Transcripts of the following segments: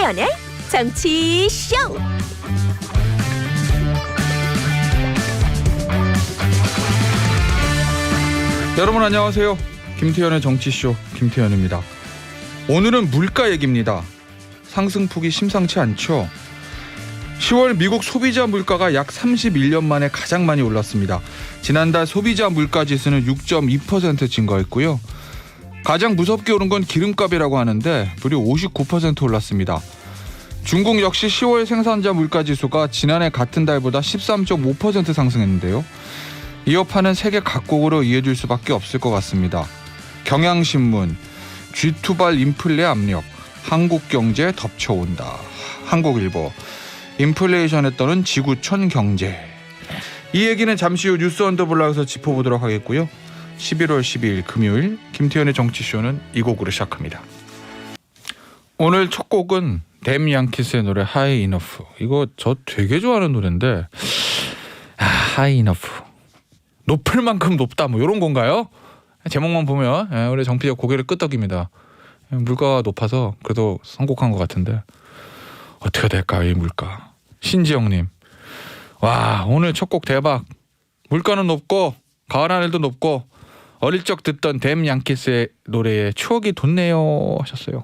김태현의 정치쇼. 여러분 안녕하세요. 김태현의 정치쇼 김태현입니다. 오늘은 물가 얘기입니다. 상승폭이 심상치 않죠. 10월 미국 소비자 물가가 약 31년 만에 가장 많이 올랐습니다. 지난달 소비자 물가지수는 6.2% 증가했고요. 가장 무섭게 오른 건 기름값이라고 하는데 무려 59% 올랐습니다. 중국 역시 10월 생산자 물가지수가 지난해 같은 달보다 13.5% 상승했는데요. 이 여파는 세계 각국으로 이어질 수밖에 없을 것 같습니다. 경향신문, G2발 인플레 압력, 한국경제 덮쳐온다. 한국일보, 인플레이션에 따른 지구촌 경제. 이 얘기는 잠시 후 뉴스 언더블락에서 짚어보도록 하겠고요. 11월 12일 금요일 김태현의 정치쇼는 이 곡으로 시작합니다. 오늘 첫 곡은 댐 양키스의 노래 High Enough. 이거 저 되게 좋아하는 노래인데 High Enough. 높을 만큼 높다 뭐 이런 건가요? 제목만 보면 우리 정 PD가 고개를 끄덕입니다. 물가가 높아서 그래도 선곡한 것 같은데 어떻게 될까요 이 물가. 신지영님, 와 오늘 첫 곡 대박. 물가는 높고 가을 하늘도 높고 어릴 적 듣던 댐 양키스의 노래에 추억이 돋네요 하셨어요.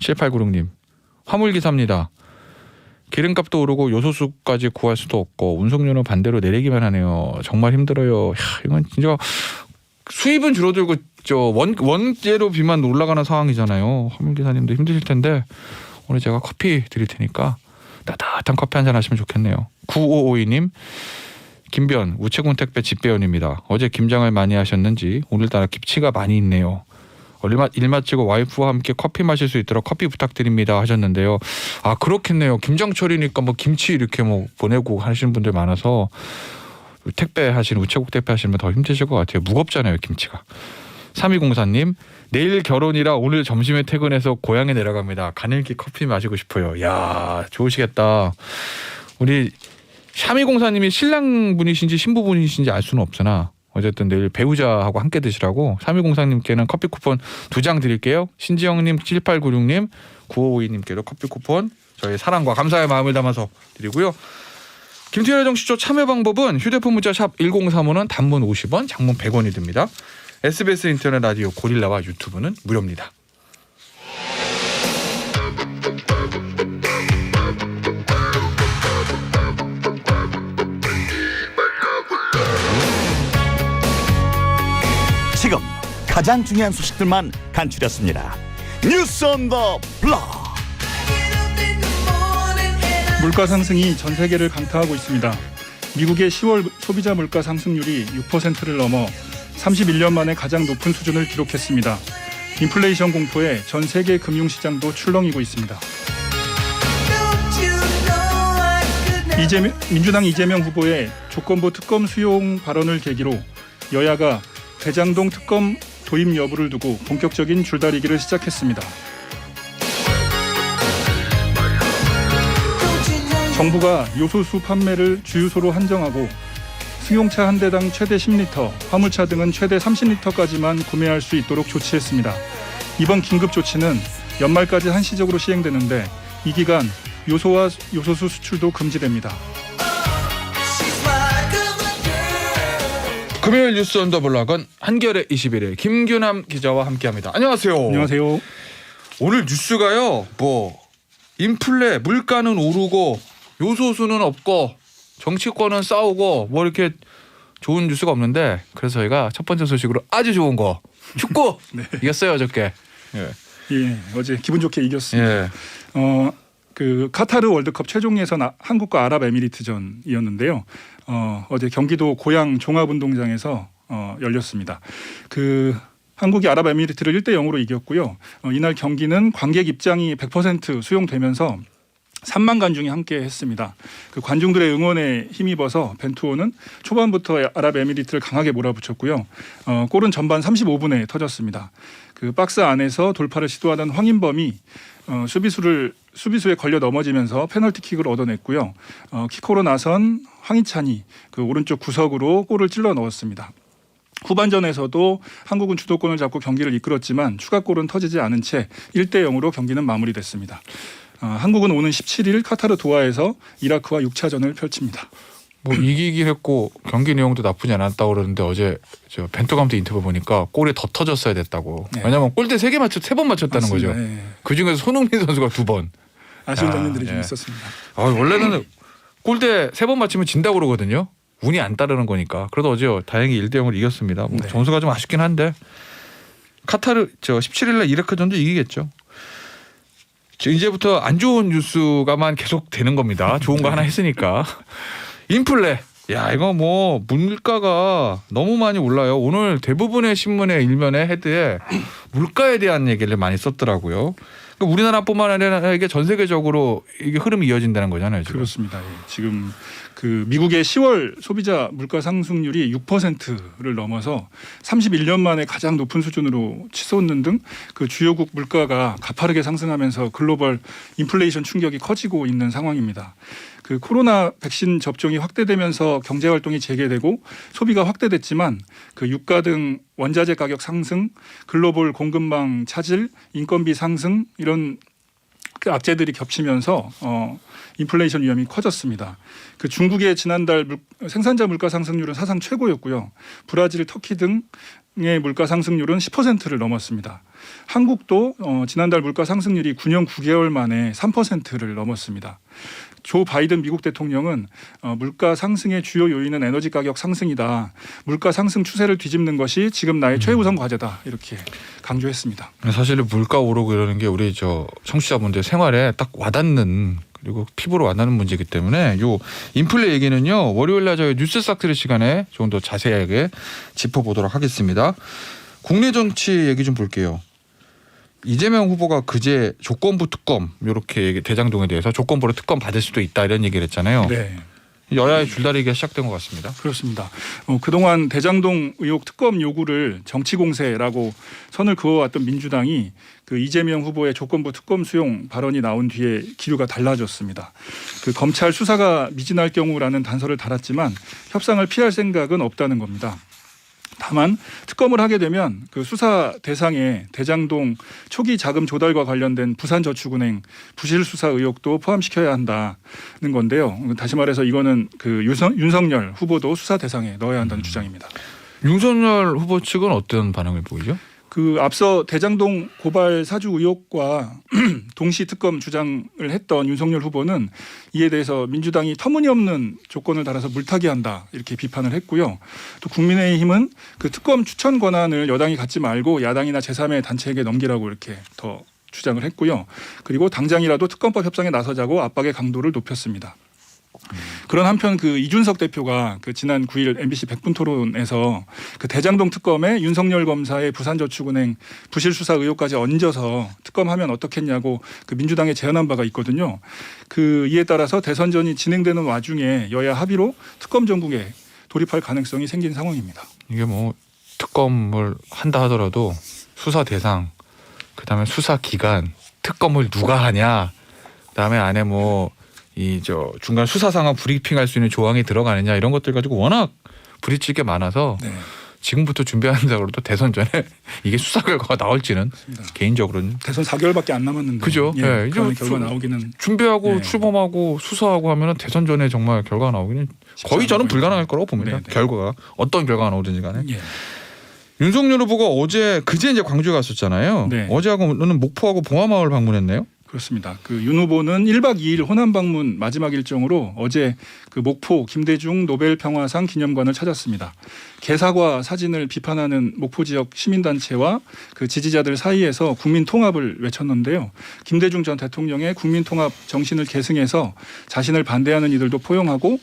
7896님, 화물기사입니다. 기름값도 오르고 요소수까지 구할 수도 없고 운송료는 반대로 내리기만 하네요. 정말 힘들어요. 이건 진짜 수입은 줄어들고 원재료비만 올라가는 상황이잖아요. 화물기사님도 힘드실 텐데 오늘 제가 커피 드릴 테니까 따뜻한 커피 한잔 하시면 좋겠네요. 9552님, 김변 우체국 택배 집배원입니다. 어제 김장을 많이 하셨는지 오늘따라 김치가 많이 있네요. 일 마치고 와이프와 함께 커피 마실 수 있도록 커피 부탁드립니다 하셨는데요. 아 그렇겠네요. 김장철이니까 뭐 김치 이렇게 뭐 보내고 하시는 분들 많아서 택배 하시는 우체국 택배 하시면 더 힘드실 것 같아요. 무겁잖아요 김치가. 3204님, 내일 결혼이라 오늘 점심에 퇴근해서 고향에 내려갑니다. 가늘기 커피 마시고 싶어요. 야 좋으시겠다. 우리 3204님이 신랑분이신지 신부분이신지 알 수는 없으나 어쨌든 내일 배우자하고 함께 드시라고 3204님께는 커피 쿠폰 2장 드릴게요. 신지영님, 7896님, 9552님께도 커피 쿠폰 저희 사랑과 감사의 마음을 담아서 드리고요. 김태현의 정치쇼 참여 방법은 휴대폰 문자 샵 1035는 단문 50원, 장문 100원이 듭니다. SBS 인터넷 라디오 고릴라와 유튜브는 무료입니다. 지금 가장 중요한 소식들만 간추렸습니다. 뉴스 온 더 블록. 물가 상승이 전 세계를 강타하고 있습니다. 미국의 10월 소비자 물가 상승률이 6%를 넘어 31년 만에 가장 높은 수준을 기록했습니다. 인플레이션 공포에 전 세계 금융시장도 출렁이고 있습니다. 민주당 이재명 후보의 조건부 특검 수용 발언을 계기로 여야가 대장동 특검 도입 여부를 두고 본격적인 줄다리기를 시작했습니다. 정부가 요소수 판매를 주유소로 한정하고 승용차 한 대당 최대 10리터, 화물차 등은 최대 30리터까지만 구매할 수 있도록 조치했습니다. 이번 긴급 조치는 연말까지 한시적으로 시행되는데 이 기간 요소와 요소수 수출도 금지됩니다. 금요일 뉴스 언더블락은 한겨레 21일 김규남 기자와 함께합니다. 안녕하세요. 안녕하세요. 오늘 뉴스가요. 인플레, 물가는 오르고 요소수는 없고 정치권은 싸우고 뭐 이렇게 좋은 뉴스가 없는데 그래서 저희가 첫 번째 소식으로 아주 좋은 거 축구 네. 이겼어요 어저께. 예, 어제 기분 좋게 이겼습니다. 예. 그 카타르 월드컵 최종 예선 한국과 아랍에미리트전이었는데요. 어제 경기도 고양 종합운동장에서 열렸습니다. 그 한국이 아랍에미리트를 1대0으로 이겼고요. 이날 경기는 관객 입장이 100% 수용되면서 3만 관중이 함께 했습니다. 그 관중들의 응원에 힘입어서 벤투호는 초반부터 아랍에미리트를 강하게 몰아붙였고요. 골은 전반 35분에 터졌습니다. 그 박스 안에서 돌파를 시도하던 황인범이 수비수에 걸려 넘어지면서 페널티킥을 얻어냈고요. 키커로 나선 황희찬이 그 오른쪽 구석으로 골을 찔러 넣었습니다. 후반전에서도 한국은 주도권을 잡고 경기를 이끌었지만 추가골은 터지지 않은 채 1대0으로 경기는 마무리됐습니다. 한국은 오는 17일 카타르 도하에서 이라크와 6차전을 펼칩니다. 뭐 이기긴 했고 경기 내용도 나쁘지 않았다고 그러는데 어제 저 벤투 감독 인터뷰 보니까 골이 더 터졌어야 됐다고. 네. 왜냐면 골대 3번 맞췄다는 맞습니다. 거죠. 네. 그중에서 손흥민 선수가 2번. 아쉬운 야, 장면들이 좀 예. 있었습니다. 원래는 골대 3번 맞추면 진다고 그러거든요. 운이 안 따르는 거니까. 그래도 어제 다행히 1대0으로 이겼습니다. 뭐 네. 점수가 좀 아쉽긴 한데 카타르 17일날 이라크전도 이기겠죠. 이제부터 안 좋은 뉴스가만 계속 되는 겁니다. 좋은 거 하나 했으니까. 인플레. 야, 이거 뭐 물가가 너무 많이 올라요. 오늘 대부분의 신문의 일면에 헤드에 물가에 대한 얘기를 많이 썼더라고요. 그러니까 우리나라뿐만 아니라 이게 전 세계적으로 이게 흐름이 이어진다는 거잖아요. 지금. 그렇습니다. 예. 지금 그 미국의 10월 소비자 물가 상승률이 6%를 넘어서 31년 만에 가장 높은 수준으로 치솟는 등 그 주요국 물가가 가파르게 상승하면서 글로벌 인플레이션 충격이 커지고 있는 상황입니다. 그 코로나 백신 접종이 확대되면서 경제 활동이 재개되고 소비가 확대됐지만 그 유가 등 원자재 가격 상승, 글로벌 공급망 차질, 인건비 상승 이런 그 악재들이 겹치면서 인플레이션 위험이 커졌습니다. 그 중국의 지난달 생산자 물가 상승률은 사상 최고였고요. 브라질, 터키 등의 물가 상승률은 10%를 넘었습니다. 한국도 지난달 물가 상승률이 9년 9개월 만에 3%를 넘었습니다. 조 바이든 미국 대통령은 물가 상승의 주요 요인은 에너지 가격 상승이다. 물가 상승 추세를 뒤집는 것이 지금 나의 최우선 과제다. 이렇게 강조했습니다. 사실 물가 오르고 이러는 게 우리 저 청취자분들 생활에 딱 와닿는 그리고 피부로 와닿는 문제이기 때문에 요 인플레 얘기는요. 월요일 날 저희 뉴스 싹트리 시간에 좀 더 자세하게 짚어보도록 하겠습니다. 국내 정치 얘기 좀 볼게요. 이재명 후보가 그제 조건부 특검 이렇게 대장동에 대해서 조건부로 특검 받을 수도 있다 이런 얘기를 했잖아요. 네. 여야의 줄다리기가 시작된 것 같습니다. 그렇습니다. 그동안 대장동 의혹 특검 요구를 정치 공세라고 선을 그어왔던 민주당이 그 이재명 후보의 조건부 특검 수용 발언이 나온 뒤에 기류가 달라졌습니다. 그 검찰 수사가 미진할 경우라는 단서를 달았지만 협상을 피할 생각은 없다는 겁니다. 다만 특검을 하게 되면 그 수사 대상에 대장동 초기 자금 조달과 관련된 부산저축은행 부실 수사 의혹도 포함시켜야 한다는 건데요. 다시 말해서 이거는 그 윤석열 후보도 수사 대상에 넣어야 한다는 주장입니다. 윤석열 후보 측은 어떤 반응을 보이죠? 그 앞서 대장동 고발 사주 의혹과 동시 특검 주장을 했던 윤석열 후보는 이에 대해서 민주당이 터무니없는 조건을 달아서 물타기한다 이렇게 비판을 했고요. 또 국민의힘은 그 특검 추천 권한을 여당이 갖지 말고 야당이나 제3의 단체에게 넘기라고 이렇게 더 주장을 했고요. 그리고 당장이라도 특검법 협상에 나서자고 압박의 강도를 높였습니다. 그런 한편 그 이준석 대표가 그 지난 9일 MBC 100분 토론에서 그 대장동 특검에 윤석열 검사의 부산저축은행 부실 수사 의혹까지 얹어서 특검하면 어떻겠냐고 그 민주당에 제안한 바가 있거든요. 그 이에 따라서 대선전이 진행되는 와중에 여야 합의로 특검 전국에 돌입할 가능성이 생긴 상황입니다. 이게 뭐 특검을 한다 하더라도 수사 대상, 그다음에 수사 기간, 특검을 누가 하냐, 그다음에 안에 뭐 이 저 중간 수사 상황 브리핑할 수 있는 조항이 들어가느냐 이런 것들 가지고 워낙 부딪힐 게 많아서 네. 지금부터 준비한다고 해도 대선 전에 이게 수사 결과가 나올지는 맞습니다. 개인적으로는 대선 4개월밖에 안 남았는데 그죠? 예, 네, 그런 이제 결과 나오기는 준비하고 네. 출범하고 수사하고 하면은 대선 전에 정말 결과가 나오기는 거의 저는 불가능할 거라고 봅니다. 네, 네. 결과가 어떤 결과가 나오든지 간에. 예. 윤석열 후보가 그제 이제 광주에 갔었잖아요. 네. 어제하고는 목포하고 봉화마을 방문했네요. 그렇습니다. 그 윤 후보는 1박 2일 호남 방문 마지막 일정으로 어제 그 목포 김대중 노벨 평화상 기념관을 찾았습니다. 개사과 사진을 비판하는 목포 지역 시민단체와 그 지지자들 사이에서 국민 통합을 외쳤는데요. 김대중 전 대통령의 국민 통합 정신을 계승해서 자신을 반대하는 이들도 포용하고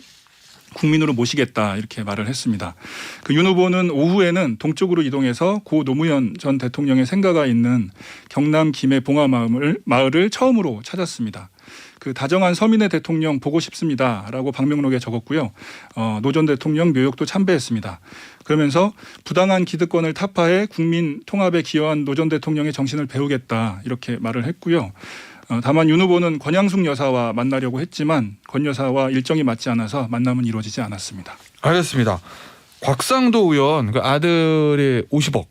국민으로 모시겠다 이렇게 말을 했습니다. 그 윤 후보는 오후에는 동쪽으로 이동해서 고 노무현 전 대통령의 생가가 있는 경남 김해 봉화마을을 처음으로 찾았습니다. 그 다정한 서민의 대통령 보고 싶습니다라고 방명록에 적었고요. 노 전 대통령 묘역도 참배했습니다. 그러면서 부당한 기득권을 타파해 국민 통합에 기여한 노 전 대통령의 정신을 배우겠다 이렇게 말을 했고요. 다만 윤 후보는 권양숙 여사와 만나려고 했지만 권 여사와 일정이 맞지 않아서 만남은 이루어지지 않았습니다. 알겠습니다. 곽상도 의원 그 아들의 50억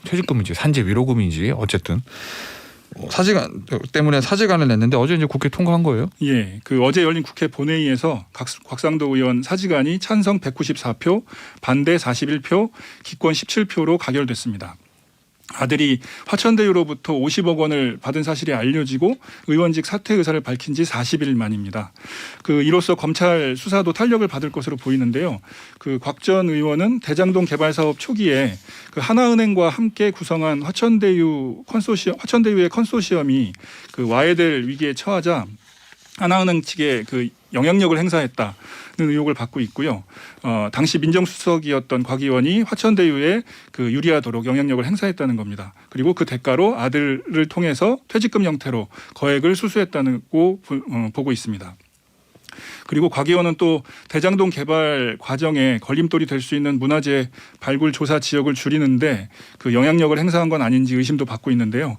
퇴직금인지 산재 위로금인지 어쨌든 사직안 때문에 사직안을 냈는데 어제 이제 국회 통과한 거예요? 예, 그 어제 열린 국회 본회의에서 곽상도 의원 사직안이 찬성 194표, 반대 41표, 기권 17표로 가결됐습니다. 아들이 화천대유로부터 50억 원을 받은 사실이 알려지고 의원직 사퇴 의사를 밝힌 지 40일 만입니다. 이로써 검찰 수사도 탄력을 받을 것으로 보이는데요. 곽 전 의원은 대장동 개발 사업 초기에 하나은행과 함께 구성한 화천대유의 컨소시엄이 와야 될 위기에 처하자 하나은행 측에 영향력을 행사했다는 의혹을 받고 있고요. 당시 민정수석이었던 곽 의원이 화천대유에 유리하도록 영향력을 행사했다는 겁니다. 그리고 그 대가로 아들을 통해서 퇴직금 형태로 거액을 수수했다고 보고 있습니다. 그리고 곽 의원은 또 대장동 개발 과정에 걸림돌이 될 수 있는 문화재 발굴 조사 지역을 줄이는데 영향력을 행사한 건 아닌지 의심도 받고 있는데요.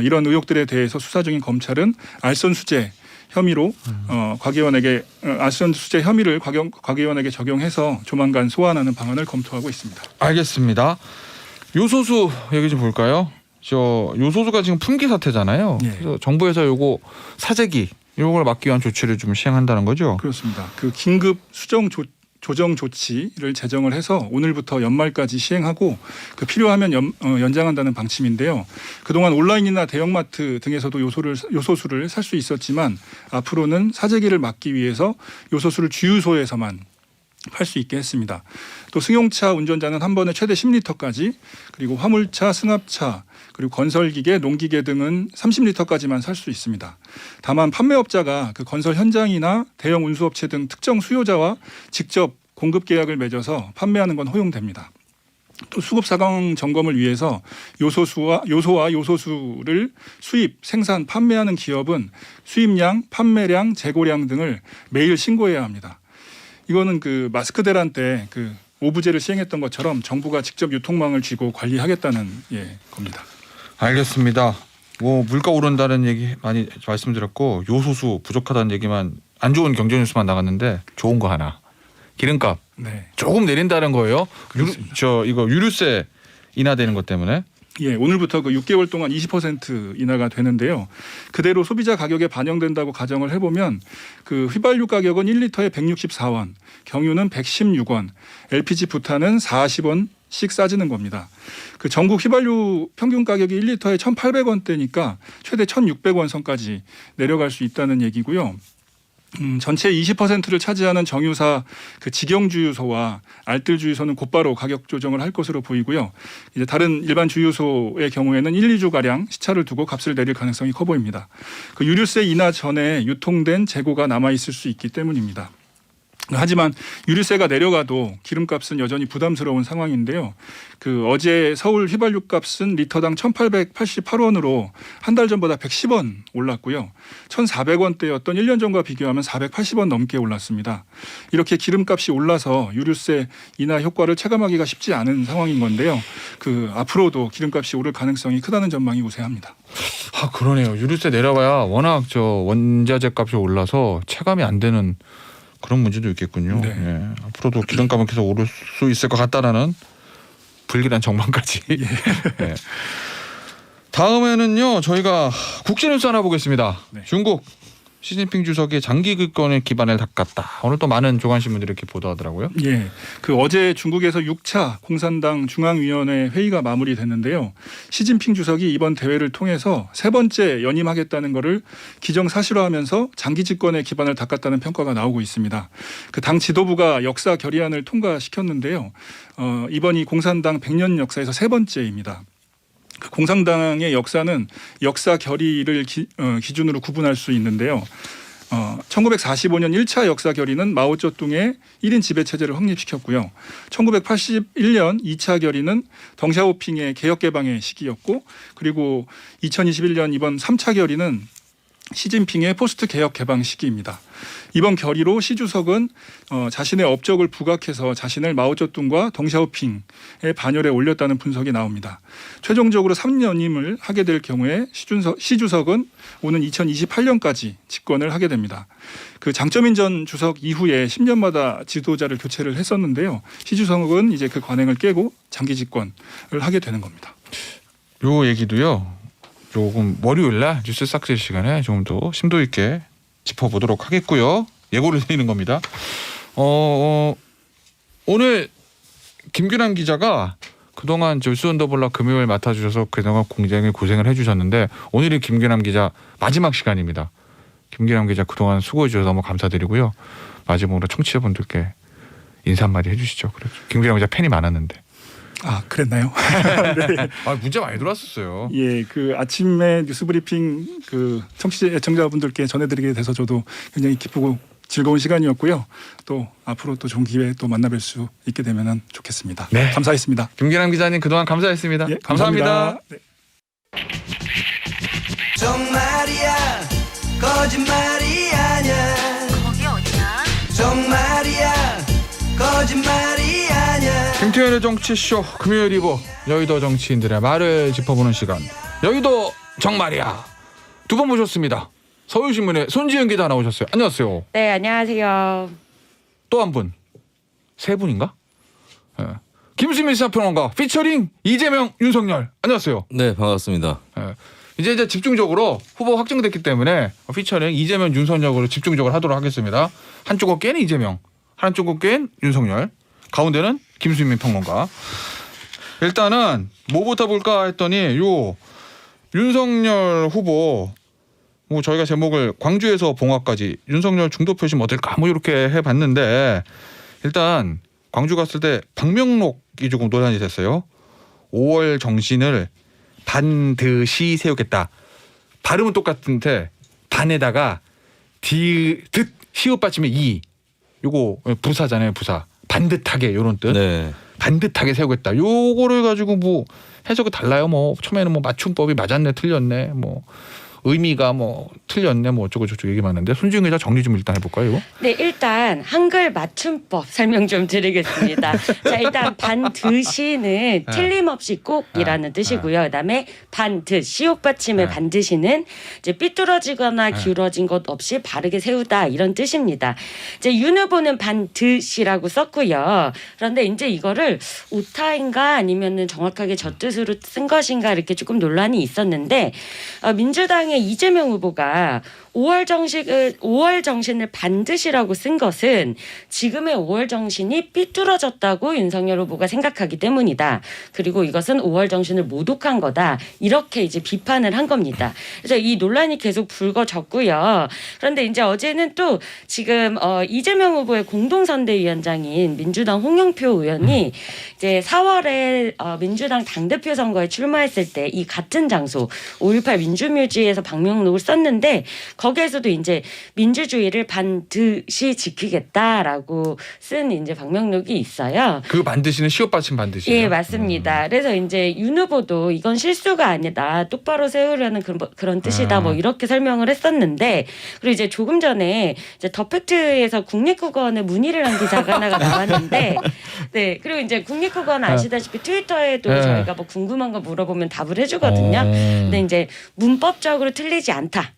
이런 의혹들에 대해서 수사 중인 검찰은 알선수재 혐의로 곽 의원에게 알선수재 혐의를 곽 의원에게 적용해서 조만간 소환하는 방안을 검토하고 있습니다. 알겠습니다. 요소수 얘기 좀 볼까요? 요소수가 지금 품귀 사태잖아요. 예. 그래서 정부에서 요거 사재기 이걸 막기 위한 조치를 좀 시행한다는 거죠. 그렇습니다. 긴급 수정 조정 조치를 제정을 해서 오늘부터 연말까지 시행하고 필요하면 연장한다는 방침인데요. 그동안 온라인이나 대형마트 등에서도 요소수를 살 수 있었지만 앞으로는 사재기를 막기 위해서 요소수를 주유소에서만 팔 수 있게 했습니다. 또 승용차 운전자는 한 번에 최대 10리터까지, 그리고 화물차, 승합차, 그리고 건설기계, 농기계 등은 30리터까지만 살 수 있습니다. 다만 판매업자가 건설 현장이나 대형 운수업체 등 특정 수요자와 직접 공급 계약을 맺어서 판매하는 건 허용됩니다. 또 수급 상황 점검을 위해서 요소와 요소수를 수입, 생산, 판매하는 기업은 수입량, 판매량, 재고량 등을 매일 신고해야 합니다. 이거는 마스크 대란 때 오부제를 시행했던 것처럼 정부가 직접 유통망을 쥐고 관리하겠다는 겁니다. 알겠습니다. 물가 오른다는 얘기 많이 말씀드렸고 요소수 부족하다는 얘기만, 안 좋은 경제 뉴스만 나갔는데 좋은 거 하나. 기름값 조금 내린다는 거예요. 이거 유류세 인하되는 것 때문에. 예, 오늘부터 6개월 동안 20% 인하가 되는데요. 그대로 소비자 가격에 반영된다고 가정을 해보면 휘발유 가격은 1리터에 164원, 경유는 116원, LPG 부탄은 40원씩 싸지는 겁니다. 전국 휘발유 평균 가격이 1리터에 1,800원대니까 최대 1,600원 선까지 내려갈 수 있다는 얘기고요. 전체 20%를 차지하는 정유사 직영주유소와 알뜰주유소는 곧바로 가격 조정을 할 것으로 보이고요. 이제 다른 일반 주유소의 경우에는 1, 2주 가량 시차를 두고 값을 내릴 가능성이 커 보입니다. 유류세 인하 전에 유통된 재고가 남아 있을 수 있기 때문입니다. 하지만 유류세가 내려가도 기름값은 여전히 부담스러운 상황인데요. 어제 서울 휘발유 값은 리터당 1,888원으로 한 달 전보다 110원 올랐고요. 1,400원대였던 1년 전과 비교하면 480원 넘게 올랐습니다. 이렇게 기름값이 올라서 유류세 인하 효과를 체감하기가 쉽지 않은 상황인 건데요. 앞으로도 기름값이 오를 가능성이 크다는 전망이 우세합니다. 그러네요. 유류세 내려봐야 워낙 원자재 값이 올라서 체감이 안 되는 그런 문제도 있겠군요. 네. 예. 앞으로도 기름값은 계속 오를 수 있을 것 같다라는 불길한 전망까지. 예. 다음에는요, 저희가 국제뉴스 하나 보겠습니다. 네. 중국 시진핑 주석의 장기 집권의 기반을 닦았다. 오늘 또 많은 조간신문들이 이렇게 보도하더라고요. 예, 어제 중국에서 6차 공산당 중앙위원회 회의가 마무리됐는데요. 시진핑 주석이 이번 대회를 통해서 세 번째 연임하겠다는 것을 기정사실화하면서 장기 집권의 기반을 닦았다는 평가가 나오고 있습니다. 당 지도부가 역사 결의안을 통과시켰는데요. 이번이 공산당 100년 역사에서 세 번째입니다. 공산당의 역사는 역사 결의를 기준으로 구분할 수 있는데요. 1945년 1차 역사 결의는 마오쩌둥의 1인 지배체제를 확립시켰고요. 1981년 2차 결의는 덩샤오핑의 개혁개방의 시기였고, 그리고 2021년 이번 3차 결의는 시진핑의 포스트 개혁 개방 시기입니다. 이번 결의로 시 주석은 자신의 업적을 부각해서 자신을 마오쩌둥과 덩샤오핑의 반열에 올렸다는 분석이 나옵니다. 최종적으로 3년임을 하게 될 경우에 시 주석은 오는 2028년까지 집권을 하게 됩니다. 장쩌민 전 주석 이후에 10년마다 지도자를 교체를 했었는데요. 시 주석은 이제 관행을 깨고 장기 집권을 하게 되는 겁니다. 요 얘기도요. 조금 월요일날 뉴스 싹쓸이 시간에 좀 더 심도 있게 짚어보도록 하겠고요. 예고를 드리는 겁니다. 오늘 김규남 기자가 그동안 뉴스 언더블락 금요일 맡아주셔서 그동안 굉장히 고생을 해주셨는데 오늘이 김규남 기자 마지막 시간입니다. 김규남 기자 그동안 수고해 주셔서 너무 감사드리고요. 마지막으로 청취자분들께 인사 한마디 해주시죠. 그래서 김규남 기자 팬이 많았는데. 아 그랬나요? 네. 문자 많이 들어왔었어요. 예, 그 아침에 뉴스브리핑 그 청취자분들께 전해드리게 돼서 저도 굉장히 기쁘고 즐거운 시간이었고요. 또 앞으로 또 좋은 기회에 또 만나뵐 수 있게 되면 좋겠습니다. 네. 감사했습니다. 김규남 기자님 그동안 감사했습니다. 예, 감사합니다. 네. 정말이야 거짓말이 아니야 거기 어디야? 정말이야 거짓말이 아니야 김태현의 정치쇼 금요일 2부 여의도 정치인들의 말을 짚어보는 시간 여의도 정말이야 두 번 모셨습니다. 서울신문의 손지은 기자 나오셨어요. 안녕하세요. 네, 안녕하세요. 또 한 분, 세 분인가? 예. 김수민 시사평론가 피처링 이재명 윤석열 안녕하세요. 네, 반갑습니다. 예. 이제 집중적으로 후보 확정됐기 때문에 피처링 이재명 윤석열으로 집중적으로 하도록 하겠습니다. 한쪽 어깨는 이재명, 한쪽 어깨는 윤석열, 가운데는 김수민 평론가. 일단은 뭐부터 볼까 했더니 요 윤석열 후보 뭐 저희가 제목을 광주에서 봉화까지 윤석열 중도 표심 어떨까 뭐 이렇게 해봤는데 일단 광주 갔을 때 방명록이 조금 논란이 됐어요. 5월 정신을 반드시 세우겠다. 발음은 똑같은데 반에다가 디귿 시옷 받침에 이 요거 부사잖아요. 부사 반듯하게 요런 뜻. 네. 반듯하게 세우겠다. 요거를 가지고 뭐 해석이 달라요. 뭐 처음에는 뭐 맞춤법이 맞았네 틀렸네 뭐 의미가 뭐 틀렸네 뭐 어쩌고 저쩌고 얘기 많은데 손지은 기자 정리 좀 일단 해볼까요 이거? 네, 일단 한글 맞춤법 설명 좀 드리겠습니다. 자, 일단 반드시는 틀림없이 꼭이라는 뜻이고요. 그다음에 반듯 시옷 받침의 반드시는 이제 삐뚤어지거나 기울어진 것 없이 바르게 세우다 이런 뜻입니다. 이제 윤 후보는 반드시라고 썼고요. 그런데 이제 이거를 오타인가 아니면은 정확하게 저 뜻으로 쓴 것인가 이렇게 조금 논란이 있었는데 민주당의 이재명 후보가 5월 정신을 반드시라고 쓴 것은 지금의 5월 정신이 삐뚤어졌다고 윤석열 후보가 생각하기 때문이다. 그리고 이것은 5월 정신을 모독한 거다. 이렇게 이제 비판을 한 겁니다. 그래서 이 논란이 계속 불거졌고요. 그런데 이제 어제는 또 지금 이재명 후보의 공동선대위원장인 민주당 홍영표 의원이 이제 4월에 민주당 당대표 선거에 출마했을 때 이 같은 장소 5.18 민주묘지에서 방명록을 썼는데 거기에서도 이제 민주주의를 반드시 지키겠다라고 쓴 이제 방명록이 있어요. 그 반드시는 시옷 받침 반드시요? 예, 맞습니다. 그래서 이제 윤 후보도 이건 실수가 아니다. 똑바로 세우려는 그런 뜻이다. 뭐 이렇게 설명을 했었는데 그리고 이제 조금 전에 이제 더 팩트에서 국립국어원에 문의를 한 기사가 하나가 나왔는데 네, 그리고 이제 국립국어원 아시다시피 트위터에도 저희가 뭐 궁금한 거 물어보면 답을 해주거든요. 근데 이제 문법적으로 틀리지 않다.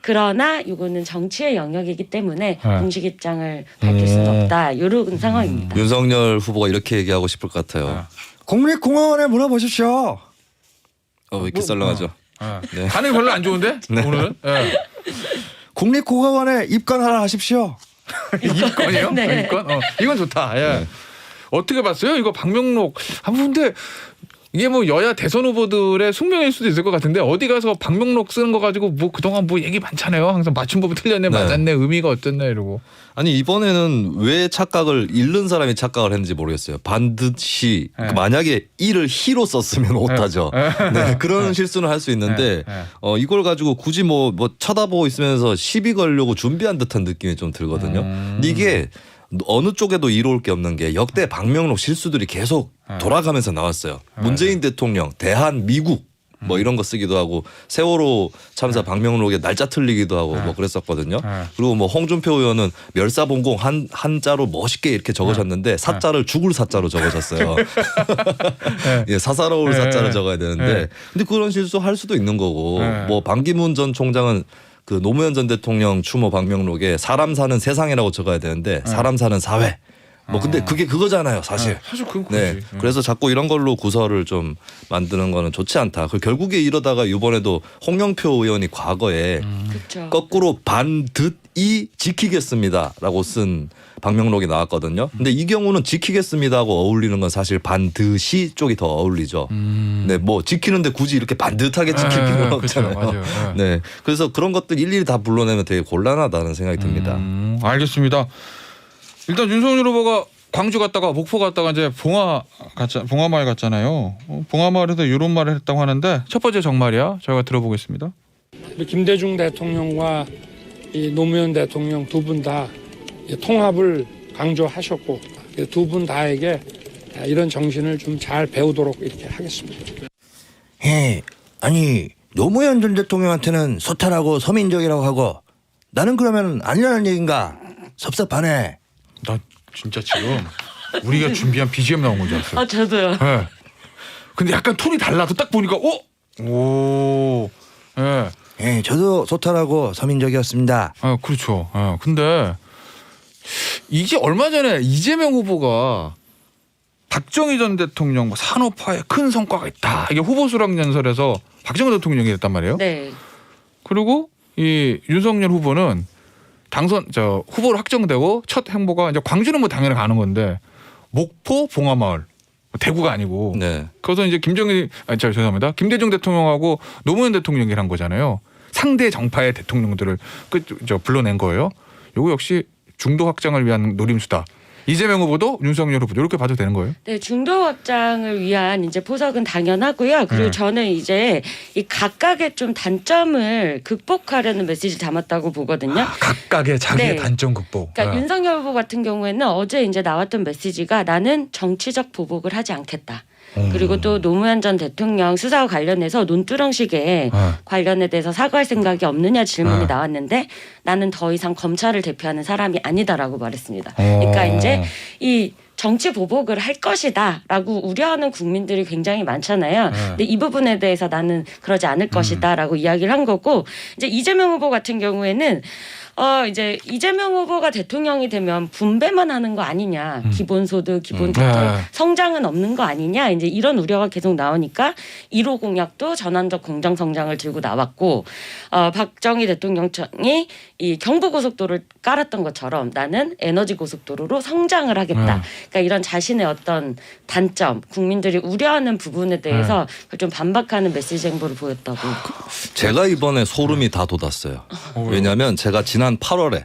그러나 이거는 정치의 영역이기 때문에 공식 입장을 밝힐 수는 없다. 이런 상황입니다. 윤석열 후보가 이렇게 얘기하고 싶을 것 같아요. 국립공원에 물어보십시오. 왜 이렇게 썰렁하죠? 네. 반응이 별로 안 좋은데 오늘은? 네. 국립공원에 입건하라 하십시오. 입건이요? 네. 입건? 이건 좋다. 예. 어떻게 봤어요? 이거 방명록. 근데 이게 뭐 여야 대선 후보들의 숙명일 수도 있을 것 같은데 어디 가서 방명록 쓰는 거 가지고 뭐 그동안 뭐 얘기 많잖아요. 항상 맞춤법이 틀렸네, 맞았네, 의미가 어땠네 이러고. 아니 이번에는 왜 착각을 잃는 사람이 착각을 했는지 모르겠어요. 반드시 만약에 이를 히로 썼으면 오타죠. 네, 그런 실수는 할 수 있는데 이걸 가지고 굳이 뭐 쳐다보고 있으면서 시비 걸려고 준비한 듯한 느낌이 좀 들거든요. 근데 이게 어느 쪽에도 이로울 게 없는 게 역대 방명록 실수들이 계속 돌아가면서 나왔어요. 문재인 대통령, 대한, 미국 뭐 이런 거 쓰기도 하고 세월호 참사 방명록에 날짜 틀리기도 하고 뭐 그랬었거든요. 그리고 뭐 홍준표 의원은 멸사봉공 한자로 멋있게 이렇게 적으셨는데 사자를 죽을 사자로 적으셨어요. 예, 사사로울 사자를 적어야 되는데 근데 그런 실수 할 수도 있는 거고 뭐 반기문 전 총장은 그 노무현 전 대통령 추모 방명록에 사람 사는 세상이라고 적어야 되는데 사람 사는 사회 뭐 근데 그게 그거잖아요, 사실. 사실 그건 네. 그거지. 그래서 자꾸 이런 걸로 구설을 좀 만드는 거는 좋지 않다. 그 결국에 이러다가 이번에도 홍영표 의원이 과거에 그렇죠. 거꾸로 반듯이 지키겠습니다라고 쓴 방명록이 나왔거든요. 근데 이 경우는 지키겠습니다하고 어울리는 건 사실 반드시 쪽이 더 어울리죠. 네, 뭐 지키는데 굳이 이렇게 반듯하게 지킬 필요는 없잖아요. 그렇죠. 맞아요. 네, 그래서 그런 것들 일일이 다 불러내면 되게 곤란하다는 생각이 듭니다. 알겠습니다. 일단 윤석열 후보가 광주 갔다가 목포 갔다가 이제 봉하마을 갔잖아요. 봉하마을에서 이런 말을 했다고 하는데 첫 번째 정말이야. 저희가 들어보겠습니다. 김대중 대통령과 이 노무현 대통령 두 분 다 통합을 강조하셨고 두 분 다에게 이런 정신을 좀 잘 배우도록 이렇게 하겠습니다. 예, 아니 노무현 전 대통령한테는 소탈하고 서민적이라고 하고 나는 그러면 아니라는 얘긴가? 섭섭하네. 나 진짜 지금 우리가 준비한 BGM 나온 건 줄 알았어요. 저도요. 네. 근데 약간 톤이 달라서 딱 보니까 오, 예, 예, 저도 소탈하고 서민적이었습니다. 그렇죠. 근데 이게 얼마 전에 이재명 후보가 박정희 전 대통령 산업화에 큰 성과가 있다. 이게 후보 수락 연설에서 박정희 대통령이 했단 말이에요. 네. 그리고 이 윤석열 후보는 후보로 확정되고 첫 행보가 이제 광주는 뭐 당연히 가는 건데 목포 봉하마을 대구가 아니고 네. 그래서 이제 죄송합니다. 김대중 대통령하고 노무현 대통령이 한 거잖아요. 상대 정파의 대통령들을 불러낸 거예요. 이거 역시 중도 확장을 위한 노림수다. 이재명 후보도 윤석열 후보도 이렇게 봐도 되는 거예요? 네, 중도 확장을 위한 이제 포석은 당연하고요. 그리고 저는 이제 이 각각의 좀 단점을 극복하려는 메시지를 담았다고 보거든요. 각각의 자기의 네. 단점 극복. 그러니까 윤석열 후보 같은 경우에는 어제 이제 나왔던 메시지가 나는 정치적 보복을 하지 않겠다. 그리고 또 노무현 전 대통령 수사와 관련해서 논두렁식에 관련에 대해서 사과할 생각이 없느냐 질문이 나왔는데 나는 더 이상 검찰을 대표하는 사람이 아니다라고 말했습니다. 그러니까 이제 이 정치 보복을 할 것이다라고 우려하는 국민들이 굉장히 많잖아요. 근데 이 부분에 대해서 나는 그러지 않을 것이다라고 이야기를 한 거고 이제 이재명 후보 같은 경우에는 이제 이재명 후보가 대통령이 되면 분배만 하는 거 아니냐. 기본소득, 기본주택, 성장은 없는 거 아니냐. 이제 이런 우려가 계속 나오니까 1호 공약도 전환적 공정성장을 들고 나왔고 박정희 대통령이 이 경부고속도로를 깔았던 것처럼 나는 에너지고속도로로 성장을 하겠다. 그러니까 이런 자신의 어떤 단점, 국민들이 우려하는 부분에 대해서 좀 반박하는 메시지 행보를 보였다고. 제가 이번에 소름이 다 돋았어요. 왜냐하면 제가 지난 8월에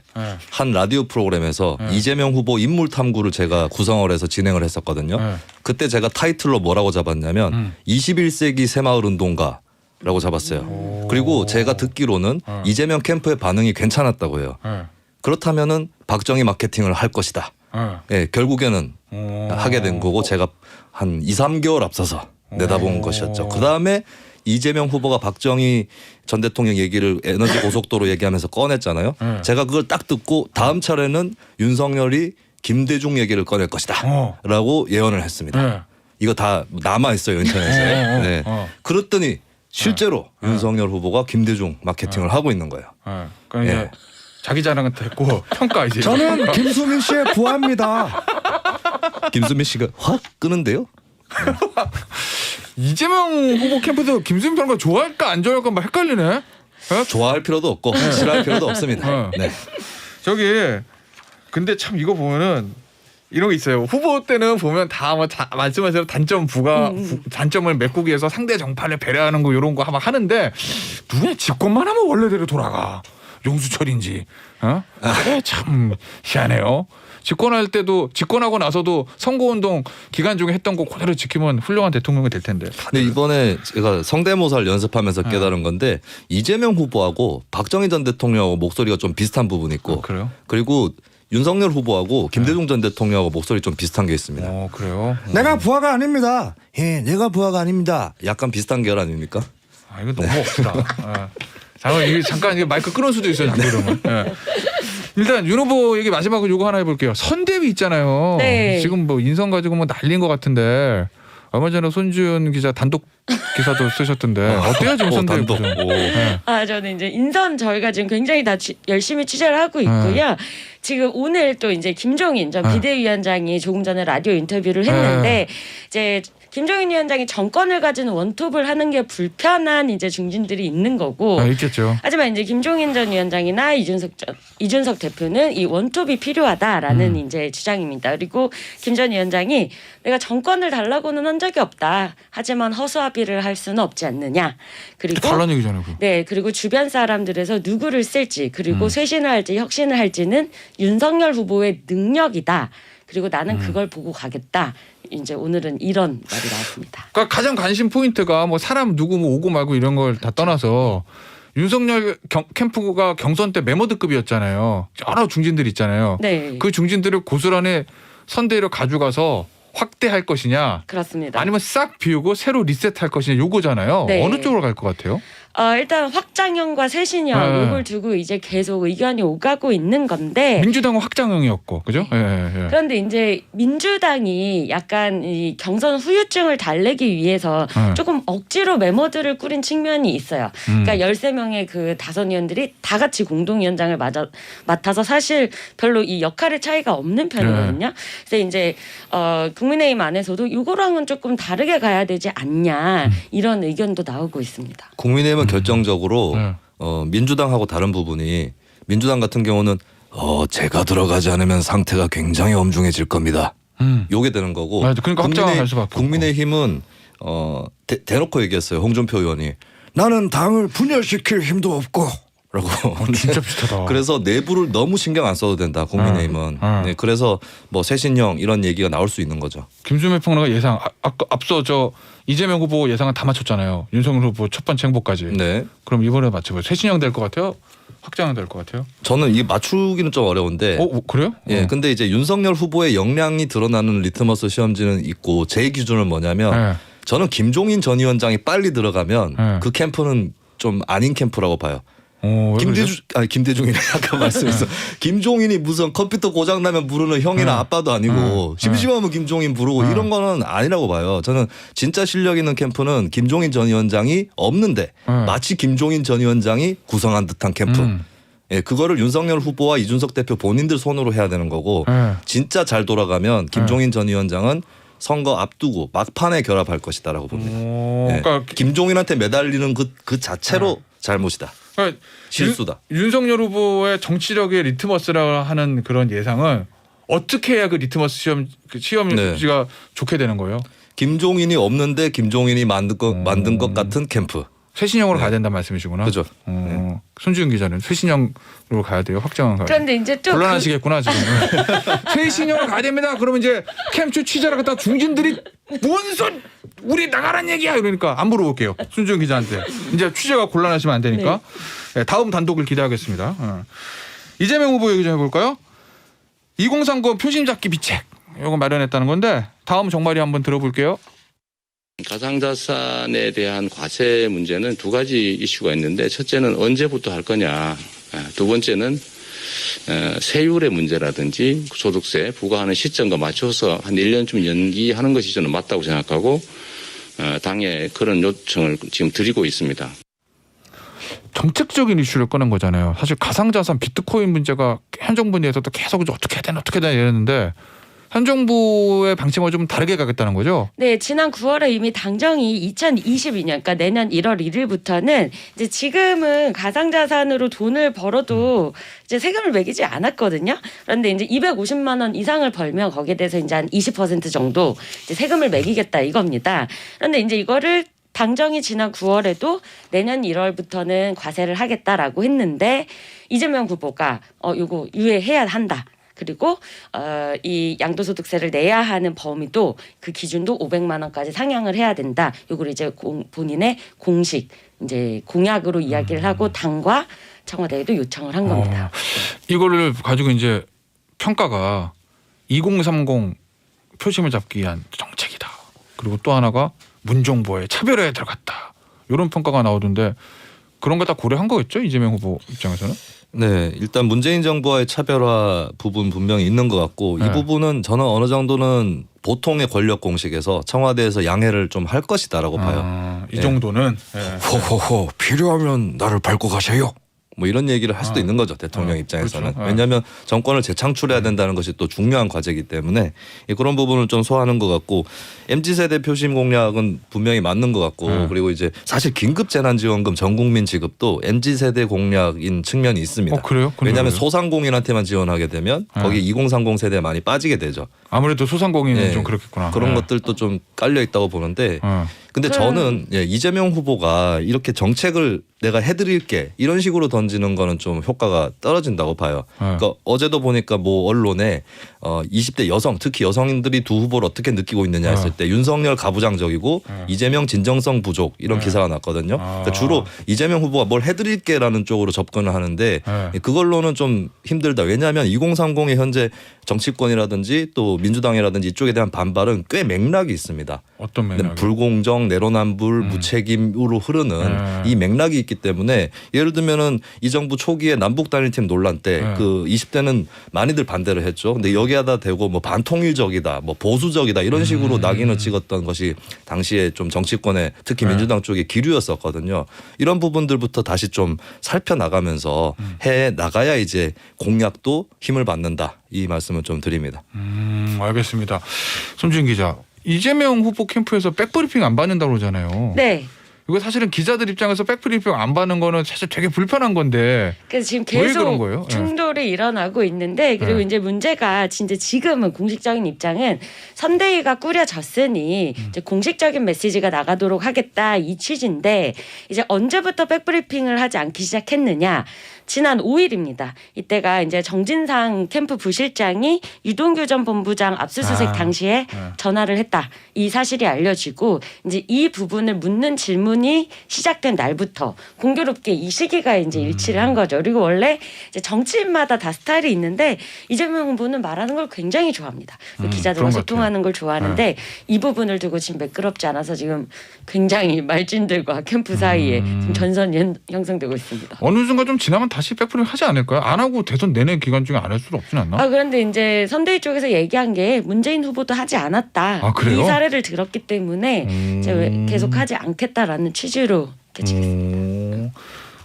한 라디오 프로그램에서 이재명 후보 인물 탐구를 제가 구성을 해서 진행을 했었거든요. 그때 제가 타이틀로 뭐라고 잡았냐면 21세기 새마을 운동가라고 잡았어요. 그리고 제가 듣기로는 이재명 캠프의 반응이 괜찮았다고 해요. 그렇다면은 박정희 마케팅을 할 것이다. 예, 결국에는 하게 된 거고 제가 한 2, 3개월 앞서서 내다본 것이었죠. 그다음에 이재명 후보가 박정희 전 대통령 얘기를 에너지 고속도로 얘기하면서 꺼냈잖아요. 제가 그걸 딱 듣고 다음 차례는 윤석열이 김대중 얘기를 꺼낼 것이다 라고 예언을 했습니다. 이거 다 남아있어요 인터넷에. 네. 그랬더니 실제로 윤석열 후보가 김대중 마케팅을 하고 있는 거예요. 그러니까 이제 자기 자랑은 됐고 평가 이제. 저는 김수민 씨의 부하입니다. 김수민 씨가 확 끄는데요. 이재명 후보 캠프에서 김수민 평가 좋아할까 안 좋아할까 막 헷갈리네. 좋아할 필요도 없고 싫어할 필요도 없습니다. 네. 저기 근데 참 이거 보면은 이런 게 있어요. 후보 때는 보면 다 뭐 말씀하신 단점을 메꾸기 위해서 상대 정파를 배려하는 거 이런 거 막 하는데 누구냐 집권만 하면 원래대로 돌아가. 용수철인지. 참 희한해요. 집권하고 나서도 선거운동 기간 중에 했던 거 그대로 지키면 훌륭한 대통령이 될 텐데. 근데 이번에 제가 성대모사를 연습하면서 깨달은 건데 이재명 후보하고 박정희 전 대통령하고 목소리가 좀 비슷한 부분이 있고 그래요? 그리고 윤석열 후보하고 김대중 전 대통령하고 목소리 좀 비슷한 게 있습니다. 그래요? 내가 부하가 아닙니다. 예, 내가 부하가 아닙니다. 약간 비슷한 결 아닙니까? 이거 너무 없다. 잠깐 이게 마이크 끊을 수도 있어요. 이러면. 일단 윤 후보 얘기 마지막으로 요거 하나 해볼게요. 선대위 있잖아요. 네. 지금 뭐 인선 가지고 뭐 난리인 것 같은데 얼마 전에 손준 기자 단독 기사도 쓰셨던데 어때요 지금 선대위 단독. 구성? 오. 네. 저는 이제 인선 저희가 지금 굉장히 다 열심히 취재를 하고 있고요. 지금 오늘 또 이제 김종인 전 비대위원장이 조금 전에 라디오 인터뷰를 했는데 이제 김종인 위원장이 정권을 가지는 원톱을 하는 게 불편한 이제 중진들이 있는 거고. 있겠죠. 하지만 이제 김종인 전 위원장이나 이준석 대표는 이 원톱이 필요하다라는 이제 주장입니다. 그리고 김 전 위원장이 내가 정권을 달라고는 한 적이 없다. 하지만 허수아비를 할 수는 없지 않느냐. 그리고 달란 얘기잖아요. 그거. 네, 그리고 주변 사람들에서 누구를 쓸지 그리고 쇄신을 할지 혁신을 할지는 윤석열 후보의 능력이다. 그리고 나는 그걸 보고 가겠다. 이제 오늘은 이런 말이 나왔습니다. 그러니까 가장 관심 포인트가 뭐 사람 누구 뭐 오고 말고 이런 걸 다 떠나서 윤석열 캠프가 경선 때 메모드급이었잖아요. 여러 중진들 있잖아요. 네, 그 중진들을 고스란히 선대위로 가져가서 확대할 것이냐, 그렇습니다. 아니면 싹 비우고 새로 리셋할 것이냐 요거잖아요. 네. 어느 쪽으로 갈 것 같아요? 일단 확장형과 쇄신형 이걸 두고 이제 계속 의견이 오가고 있는 건데 민주당은 확장형이었고, 그죠? 예. 그런데 이제 민주당이 약간 이 경선 후유증을 달래기 위해서 조금 억지로 메모들을 꾸린 측면이 있어요. 그러니까 13명의 그 다선 의원들이 다 같이 공동위원장을 맡아서 사실 별로 이 역할의 차이가 없는 편이거든요. 그래서 이제 국민의힘 안에서도 이거랑은 조금 다르게 가야 되지 않냐 이런 의견도 나오고 있습니다. 국민의힘은 결정적으로 네. 민주당하고 다른 부분이 민주당 같은 경우는 제가 들어가지 않으면 상태가 굉장히 엄중해질 겁니다. 요게 되는 거고. 맞아. 그러니까 확장을 할 수밖에 없고. 국민의힘은 대놓고 얘기했어요. 홍준표 의원이. 나는 당을 분열시킬 힘도 없고. 라고. 진짜 비슷하다. 그래서 내부를 너무 신경 안 써도 된다. 국민의힘은. 네, 그래서 뭐 쇄신형 이런 얘기가 나올 수 있는 거죠. 김수미 평론가 예상 앞서 이재명 후보 예상은 다 맞췄잖아요. 윤석열 후보 첫 번째 행보까지. 네. 그럼 이번에 맞춰봐요. 쇄신형 될 것 같아요? 확장형 될 것 같아요? 저는 이게 맞추기는 좀 어려운데. 그래요? 예, 근데 이제 윤석열 후보의 역량이 드러나는 리트머스 시험지는 있고 제 기준은 뭐냐면 저는 김종인 전 위원장이 빨리 들어가면 그 캠프는 좀 아닌 캠프라고 봐요. 김대중이네 아까 말씀했어. 김종인이 무슨 컴퓨터 고장 나면 부르는 형이나 아빠도 아니고 심심하면 김종인 부르고 이런 거는 아니라고 봐요. 저는 진짜 실력 있는 캠프는 김종인 전 위원장이 없는데 마치 김종인 전 위원장이 구성한 듯한 캠프. 예, 그거를 윤석열 후보와 이준석 대표 본인들 손으로 해야 되는 거고 진짜 잘 돌아가면 김종인 전 위원장은 선거 앞두고 막판에 결합할 것이다라고 봅니다. 예, 그러니까 김종인한테 매달리는 그 자체로 잘못이다. 그러니까 실수다. 윤석열 후보의 정치력의 리트머스라 하는 그런 예상은 어떻게 해야 그 리트머스 시험지가 좋게 되는 거예요? 김종인이 없는데 김종인이 만든 것 같은 캠프. 쇄신형으로 가야 된다는 말씀이시구나. 그죠. 손지은 기자는 쇄신형으로 가야 돼요? 확장형 가야 돼요? 그런데 이제 또 곤란하시겠구나 지금. 쇄신형으로 가야 됩니다. 그러면 이제 캠프 취재를 갖다 중진들이 뭔 우리 나가란 얘기야 이러니까 안 물어볼게요. 손지은 기자한테. 이제 취재가 곤란하시면 안 되니까. 네, 다음 단독을 기대하겠습니다. 이재명 후보 얘기 좀 해볼까요? 2030 표심 잡기 비책 이거 마련했다는 건데 다음 정말이 한번 들어볼게요. 가상자산에 대한 과세 문제는 두 가지 이슈가 있는데 첫째는 언제부터 할 거냐, 두 번째는 세율의 문제라든지 소득세 부과하는 시점과 맞춰서 한 1년쯤 연기하는 것이 저는 맞다고 생각하고 당에 그런 요청을 지금 드리고 있습니다. 정책적인 이슈를 꺼낸 거잖아요. 사실 가상자산 비트코인 문제가 현 정부 내에서도 계속 어떻게 해야 되나 이랬는데 현 정부의 방침과 좀 다르게 가겠다는 거죠? 네, 지난 9월에 이미 당정이 2022년, 그러니까 내년 1월 1일부터는 이제 지금은 가상자산으로 돈을 벌어도 이제 세금을 매기지 않았거든요. 그런데 이제 250만 원 이상을 벌면 거기에 대해서 이제 한 20% 정도 이제 세금을 매기겠다 이겁니다. 그런데 이제 이거를 당정이 지난 9월에도 내년 1월부터는 과세를 하겠다라고 했는데 이재명 후보가 이거 유예해야 한다. 그리고 이 양도소득세를 내야 하는 범위도 그 기준도 500만 원까지 상향을 해야 된다. 이걸 이제 본인의 공식 이제 공약으로 이야기를 하고 당과 청와대에도 요청을 한 겁니다. 이거를 가지고 이제 평가가 2030 표심을 잡기 위한 정책이다. 그리고 또 하나가 문정부의 차별화에 들어갔다. 이런 평가가 나오던데 그런 거 다 고려한 거겠죠 이재명 후보 입장에서는? 네, 일단 문재인 정부와의 차별화 부분 분명히 있는 것 같고 네. 이 부분은 저는 어느 정도는 보통의 권력 공식에서 청와대에서 양해를 좀 할 것이다라고 봐요. 이 정도는 호호호 필요하면 나를 밟고 가세요. 뭐 이런 얘기를 할 수도 있는 거죠 대통령 입장에서는. 그렇죠. 왜냐하면 정권을 재창출해야 된다는 것이 또 중요한 과제이기 때문에 그런 부분을 좀 소화하는 것 같고 MZ세대 표심 공약은 분명히 맞는 것 같고 그리고 이제 사실 긴급재난지원금 전국민 지급도 MZ세대 공약인 측면이 있습니다. 그래요? 왜냐하면 소상공인한테만 지원하게 되면 거기 2030 세대에 많이 빠지게 되죠. 아무래도 소상공인은 네. 좀 그렇겠구나. 그런 것들도 좀 깔려 있다고 보는데 근데 저는 이재명 후보가 이렇게 정책을 내가 해드릴게 이런 식으로 던지는 거는 좀 효과가 떨어진다고 봐요. 그러니까 어제도 보니까 뭐 언론에 20대 여성 특히 여성인들이 두 후보를 어떻게 느끼고 있느냐 했을 때 윤석열 가부장적이고 이재명 진정성 부족 이런 기사가 났거든요. 그러니까 주로 이재명 후보가 뭘 해드릴게라는 쪽으로 접근을 하는데 그걸로는 좀 힘들다. 왜냐하면 2030의 현재 정치권이라든지 또 민주당이라든지 이쪽에 대한 반발은 꽤 맥락이 있습니다. 어떤 맥락이? 불공정, 내로남불, 무책임으로 흐르는 이 맥락이 있기 때문에 예를 들면은 이 정부 초기에 남북 단일팀 논란 때 그 20대는 많이들 반대를 했죠. 근데 여기에다 대고 뭐 반통일적이다, 뭐 보수적이다 이런 식으로 낙인을 찍었던 것이 당시에 좀 정치권에 특히 민주당 쪽에 기류였었거든요. 이런 부분들부터 다시 좀 살펴나가면서 해 나가야 이제 공약도 힘을 받는다. 이 말씀을 좀 드립니다. 알겠습니다. 손준 기자. 이재명 후보 캠프에서 백브리핑 안 받는다고 그러잖아요. 네. 이거 사실은 기자들 입장에서 백브리핑 안 받는 거는 사실 되게 불편한 건데. 그래서 지금 왜 그런 계속 거예요? 충돌이 일어나고 있는데 그리고 이제 문제가 진짜 지금은 공식적인 입장은 선대위가 꾸려졌으니 이제 공식적인 메시지가 나가도록 하겠다 이 취지인데 이제 언제부터 백브리핑을 하지 않기 시작했느냐. 지난 5일입니다. 이때가 이제 정진상 캠프 부실장이 유동규 전 본부장 압수수색 당시에 전화를 했다. 이 사실이 알려지고 이제 이 부분을 묻는 질문이 시작된 날부터 공교롭게 이 시기가 이제 일치를 한 거죠. 그리고 원래 이제 정치인마다 다 스타일이 있는데 이재명 후보는 말하는 걸 굉장히 좋아합니다. 기자들과 소통하는 걸 좋아하는데 이 부분을 두고 지금 매끄럽지 않아서 지금 굉장히 말진들과 캠프 사이에 지금 전선이 형성되고 있습니다. 어느 순간 좀 지나면 다시 백브리핑 하지 않을까요? 안 하고 대선 내내 기간 중에 안 할 수는 없진 않나? 그런데 이제 선대위 쪽에서 얘기한 게 문재인 후보도 하지 않았다. 그래요? 이 사례를 들었기 때문에 이제 계속 하지 않겠다라는 취지로 개최했습니다.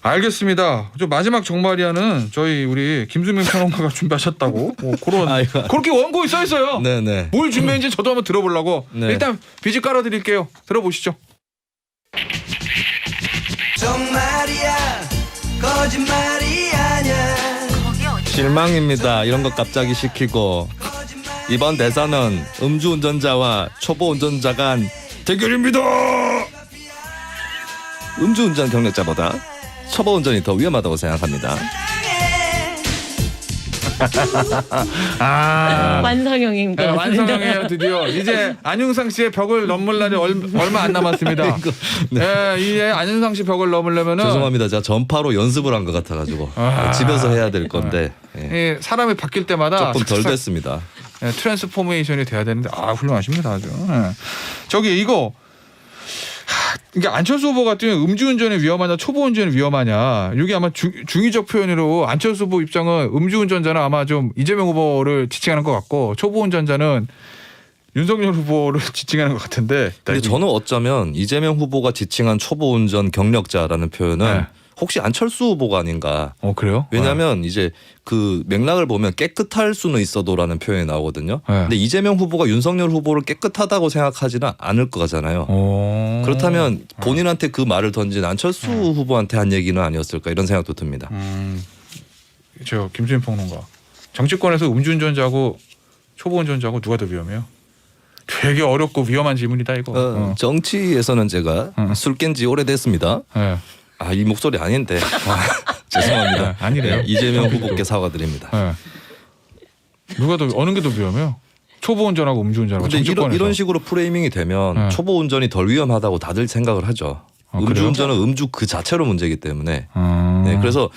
알겠습니다. 저 마지막 정말이야는 저희 우리 김수민 평론가가 준비하셨다고 그런 그렇게 원고에 써 있어요. 네네. 뭘 준비했는지 저도 한번 들어보려고. 일단 비지 깔아드릴게요. 들어보시죠. 정말이야 거짓말이 아냐 실망입니다. 이런 것 갑자기 시키고 이번 대선은 음주운전자와 초보운전자 간 대결입니다. 음주운전 경력자보다 초보운전이 더 위험하다고 생각합니다. 완성형입니다. 네, 완성형이에요. 드디어 이제 안윤상 씨의 벽을 넘을 날이 얼마 안 남았습니다. 이제 안윤상 씨 벽을 넘으려면은 죄송합니다. 제가 전파로 연습을 한 것 같아가지고 집에서 해야 될 건데 사람이 바뀔 때마다 조금 덜 됐습니다. 트랜스포메이션이 돼야 되는데 훌륭하십니다 아주. 저기 이거 이게 안철수 후보 같은 경우 음주운전이 위험하냐 초보운전이 위험하냐 이게 아마 중의적 표현으로 안철수 후보 입장은 음주운전자는 아마 좀 이재명 후보를 지칭하는 것 같고 초보운전자는 윤석열 후보를 지칭하는 것 같은데. 근데 저는 어쩌면 이재명 후보가 지칭한 초보운전 경력자라는 표현은 혹시 안철수 후보가 아닌가. 그래요? 왜냐하면 이제 그 맥락을 보면 깨끗할 수는 있어도라는 표현이 나오거든요. 근데 이재명 후보가 윤석열 후보를 깨끗하다고 생각하지는 않을 거잖아요. 그렇다면 본인한테 그 말을 던진 안철수 후보한테 한 얘기는 아니었을까 이런 생각도 듭니다. 저 김수민 평론가. 정치권에서 음주운전자하고 초보운전자하고 누가 더 위험해요? 되게 어렵고 위험한 질문이다 이거. 정치에서는 제가 술 깬 지 오래됐습니다. 이 목소리 아닌데 죄송합니다. 아니래요. 이재명 후보께 사과드립니다. 누가 더 어느 게 더 위험해요? 초보운전하고 음주운전하고. 근데 이런 식으로 프레이밍이 되면 초보운전이 덜 위험하다고 다들 생각을 하죠. 음주운전은 음주 그 자체로 문제이기 때문에. 그래서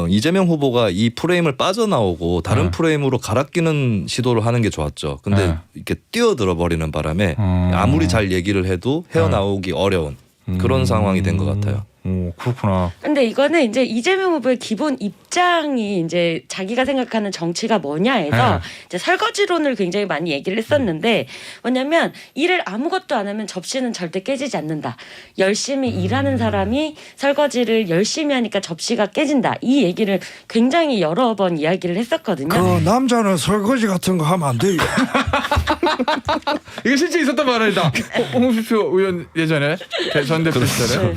이재명 후보가 이 프레임을 빠져나오고 다른 프레임으로 갈아 끼는 시도를 하는 게 좋았죠. 근데 이렇게 뛰어들어 버리는 바람에 아무리 잘 얘기를 해도 헤어나오기 어려운 그런 상황이 된 것 같아요. 오, 그렇구나. 근데 이거는 이제 이재명 후보의 기본 입장이 이제 자기가 생각하는 정치가 뭐냐에서 이제 설거지론을 굉장히 많이 얘기를 했었는데 뭐냐면 일을 아무것도 안 하면 접시는 절대 깨지지 않는다. 열심히 일하는 사람이 설거지를 열심히 하니까 접시가 깨진다. 이 얘기를 굉장히 여러 번 이야기를 했었거든요. 그 남자는 설거지 같은 거 하면 안 돼요. 이게 실제 있었던 말이다. 홍준표 의원 예전에 전 대표 시절에.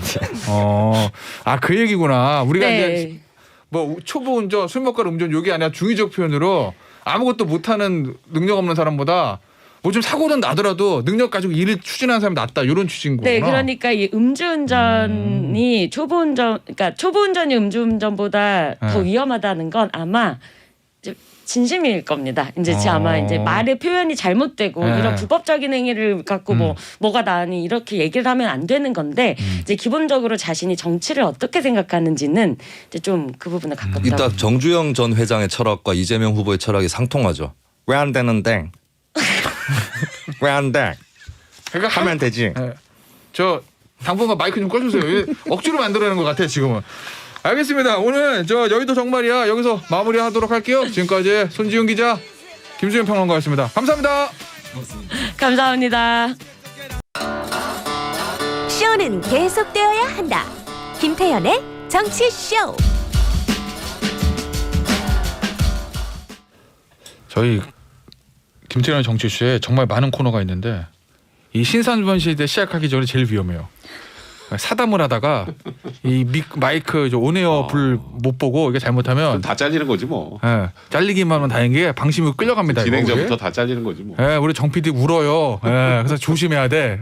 그 얘기구나. 우리가 네. 이제 뭐 초보 운전, 술 먹거나 음주는 요게 아니라 중의적 표현으로 아무것도 못하는 능력 없는 사람보다 뭐 좀 사고는 나더라도 능력 가지고 일을 추진하는 사람이 낫다 이런 취지인 거구나. 네, 그러니까 이 음주운전이 그러니까 초보운전이 음주운전보다 더 위험하다는 건 아마 이제 진심일 겁니다. 이제 아마 이제 말의 표현이 잘못되고 이런 불법적인 행위를 갖고 뭐가 나니 이렇게 얘기를 하면 안 되는 건데 이제 기본적으로 자신이 정치를 어떻게 생각하는지는 이제 좀 그 부분에 가깝다. 일단 정주영 전 회장의 철학과 이재명 후보의 철학이 상통하죠. 왜 안 되는데? 왜 안 돼? 그러니까 하면 되지. 네. 저 당분간 마이크 좀 꺼주세요. 억지로 만들어내는 것 같아 지금은. 알겠습니다. 오늘 저 여의도 정말이야 여기서 마무리하도록 할게요. 지금까지 손지훈 기자, 김수현 평론가였습니다. 감사합니다. 감사합니다. 쇼는 계속되어야 한다. 김태현의 정치쇼. 저희 김태현의 정치쇼에 정말 많은 코너가 있는데 이 신산번 시대 시작하기 전에 제일 위험해요. 사담을 하다가 이 마이크 온에어 불 못 보고 이게 잘못하면 다 잘리는 거지 뭐. 예, 잘리기만 하면 다행인 게 방심으로 끌려갑니다. 진행자부터 다 잘리는 거지 뭐. 예, 우리 정 PD 울어요. 예, 그래서 조심해야 돼.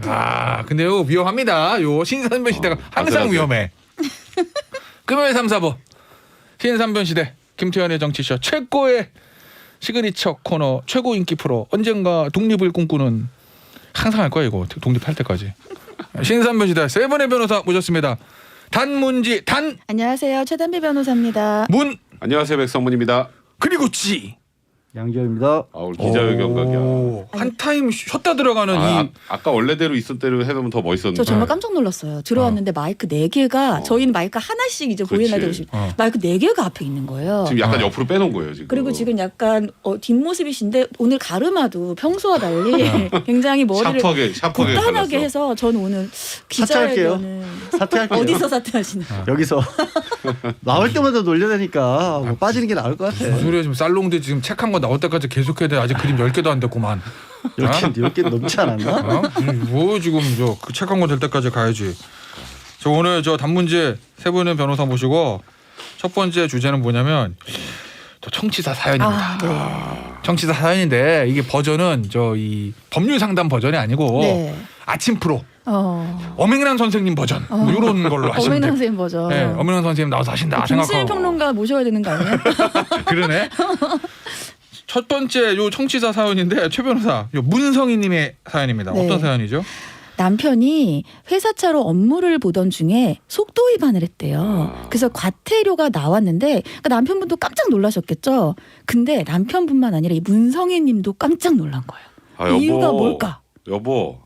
근데 요 위험합니다. 요 신산변 시대가 항상 위험해. 금요일 3, 4부 신산변 시대 김태현의 정치쇼 최고의 시그니처 코너 최고 인기 프로 언젠가 독립을 꿈꾸는 항상 할 거야 이거 독립할 때까지. 신산변 시대 세 분의 변호사 모셨습니다. 단문지 단. 안녕하세요. 최단비 변호사입니다. 문. 안녕하세요. 백성문입니다. 그리고 지. 양지열입니다. 오늘 기자회견 각이야. 한 타임 쉬었다 들어가는 아까 원래대로 있을 대로 해놓으면 더 멋있었는데. 저 정말 깜짝 놀랐어요. 들어왔는데 마이크 4개가 저희는 마이크 하나씩 이제 보이나 되고 마이크 4개가 앞에 있는 거예요. 지금 약간 옆으로 빼놓은 거예요 지금. 그리고 지금 약간 뒷모습이신데 오늘 가르마도 평소와 달리 굉장히 머리를 곱단하게 해서 저는 오늘 기자회견은 사퇴할게요. 어디서 사퇴하시나요? 여기서 나올 때마다 놀려대니까 뭐 빠지는 게 나을 것 같아. 무슨 소리야 지금 살롱대 지금 책 한 권 나올 때까지 계속해야 돼. 아직 그림 10개도 안 됐구만. 10개 넘지 않았나? 뭐 지금 그 책 한 권 될 때까지 가야지. 저 오늘 저 단문지 세 분의 변호사 모시고 첫 번째 주제는 뭐냐면 저 청취자 사연입니다. 청취자 사연인데 이게 버전은 저 이 법률 상담 버전이 아니고 아침 프로. 엄행란 선생님 버전 뭐 이런 걸로 하시면 돼요. 엄행란 선생님 버전. 네, 엄행란 선생님 나와서 하신다 생각하고. 김수일 평론가 모셔야 되는 거 아니에요? 그러네. 첫 번째 요 청취자 사연인데 최 변호사 요 문성희님의 사연입니다. 어떤 사연이죠? 남편이 회사차로 업무를 보던 중에 속도 위반을 했대요. 그래서 과태료가 나왔는데 그러니까 남편분도 깜짝 놀라셨겠죠. 근데 남편뿐만 아니라 이 문성희님도 깜짝 놀란 거예요. 이유가 뭘까? 여보,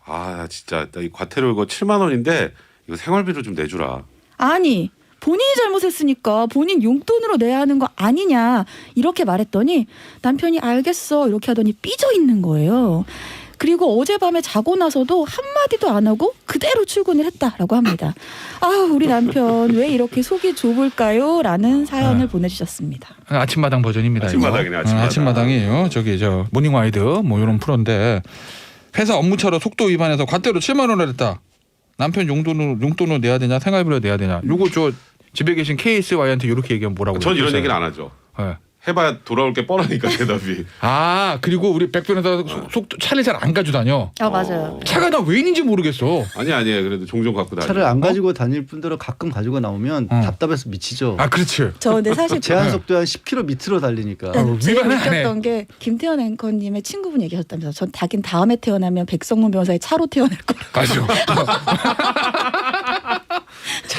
진짜 나 이 과태료 이거 7만 원인데 이거 생활비로 좀 내주라. 아니 본인이 잘못했으니까 본인 용돈으로 내야 하는 거 아니냐 이렇게 말했더니 남편이 알겠어 이렇게 하더니 삐져 있는 거예요. 그리고 어젯밤에 자고 나서도 한마디도 안 하고 그대로 출근을 했다라고 합니다. 우리 남편 왜 이렇게 속이 좁을까요? 라는 사연을 보내주셨습니다. 아침마당 버전입니다. 아침마당이네. 아침마당이에요. 저기 저 모닝와이드 뭐 이런 프로인데 회사 업무차로 속도 위반해서 과태료 7만 원을 했다. 남편 용돈으로 내야 되냐 생활비로 내야 되냐. 요거 저 집에 계신 KSY한테 이렇게 얘기하면 뭐라고? 전 이런 얘기는 안 하죠. 네. 해봐야 돌아올 게 뻔하니까 대답이. 그리고 우리 백 변호사 속도 차를 잘 안 가지고 다녀. 맞아요. 차가 나 왜 있는지 모르겠어. 아니에요. 그래도 종종 갖고 다녀. 차를 안 가지고 다닐 분들은 가끔 가지고 나오면 답답해서 미치죠. 그렇지. 저 근데 사실 제한 속도 한 10km 밑으로 달리니까. 제가 느꼈던 게 김태현 앵커님의 친구분 얘기하셨다면서 전 다음에 태어나면 백성문 변호사의 차로 태어날 거라고. 맞아.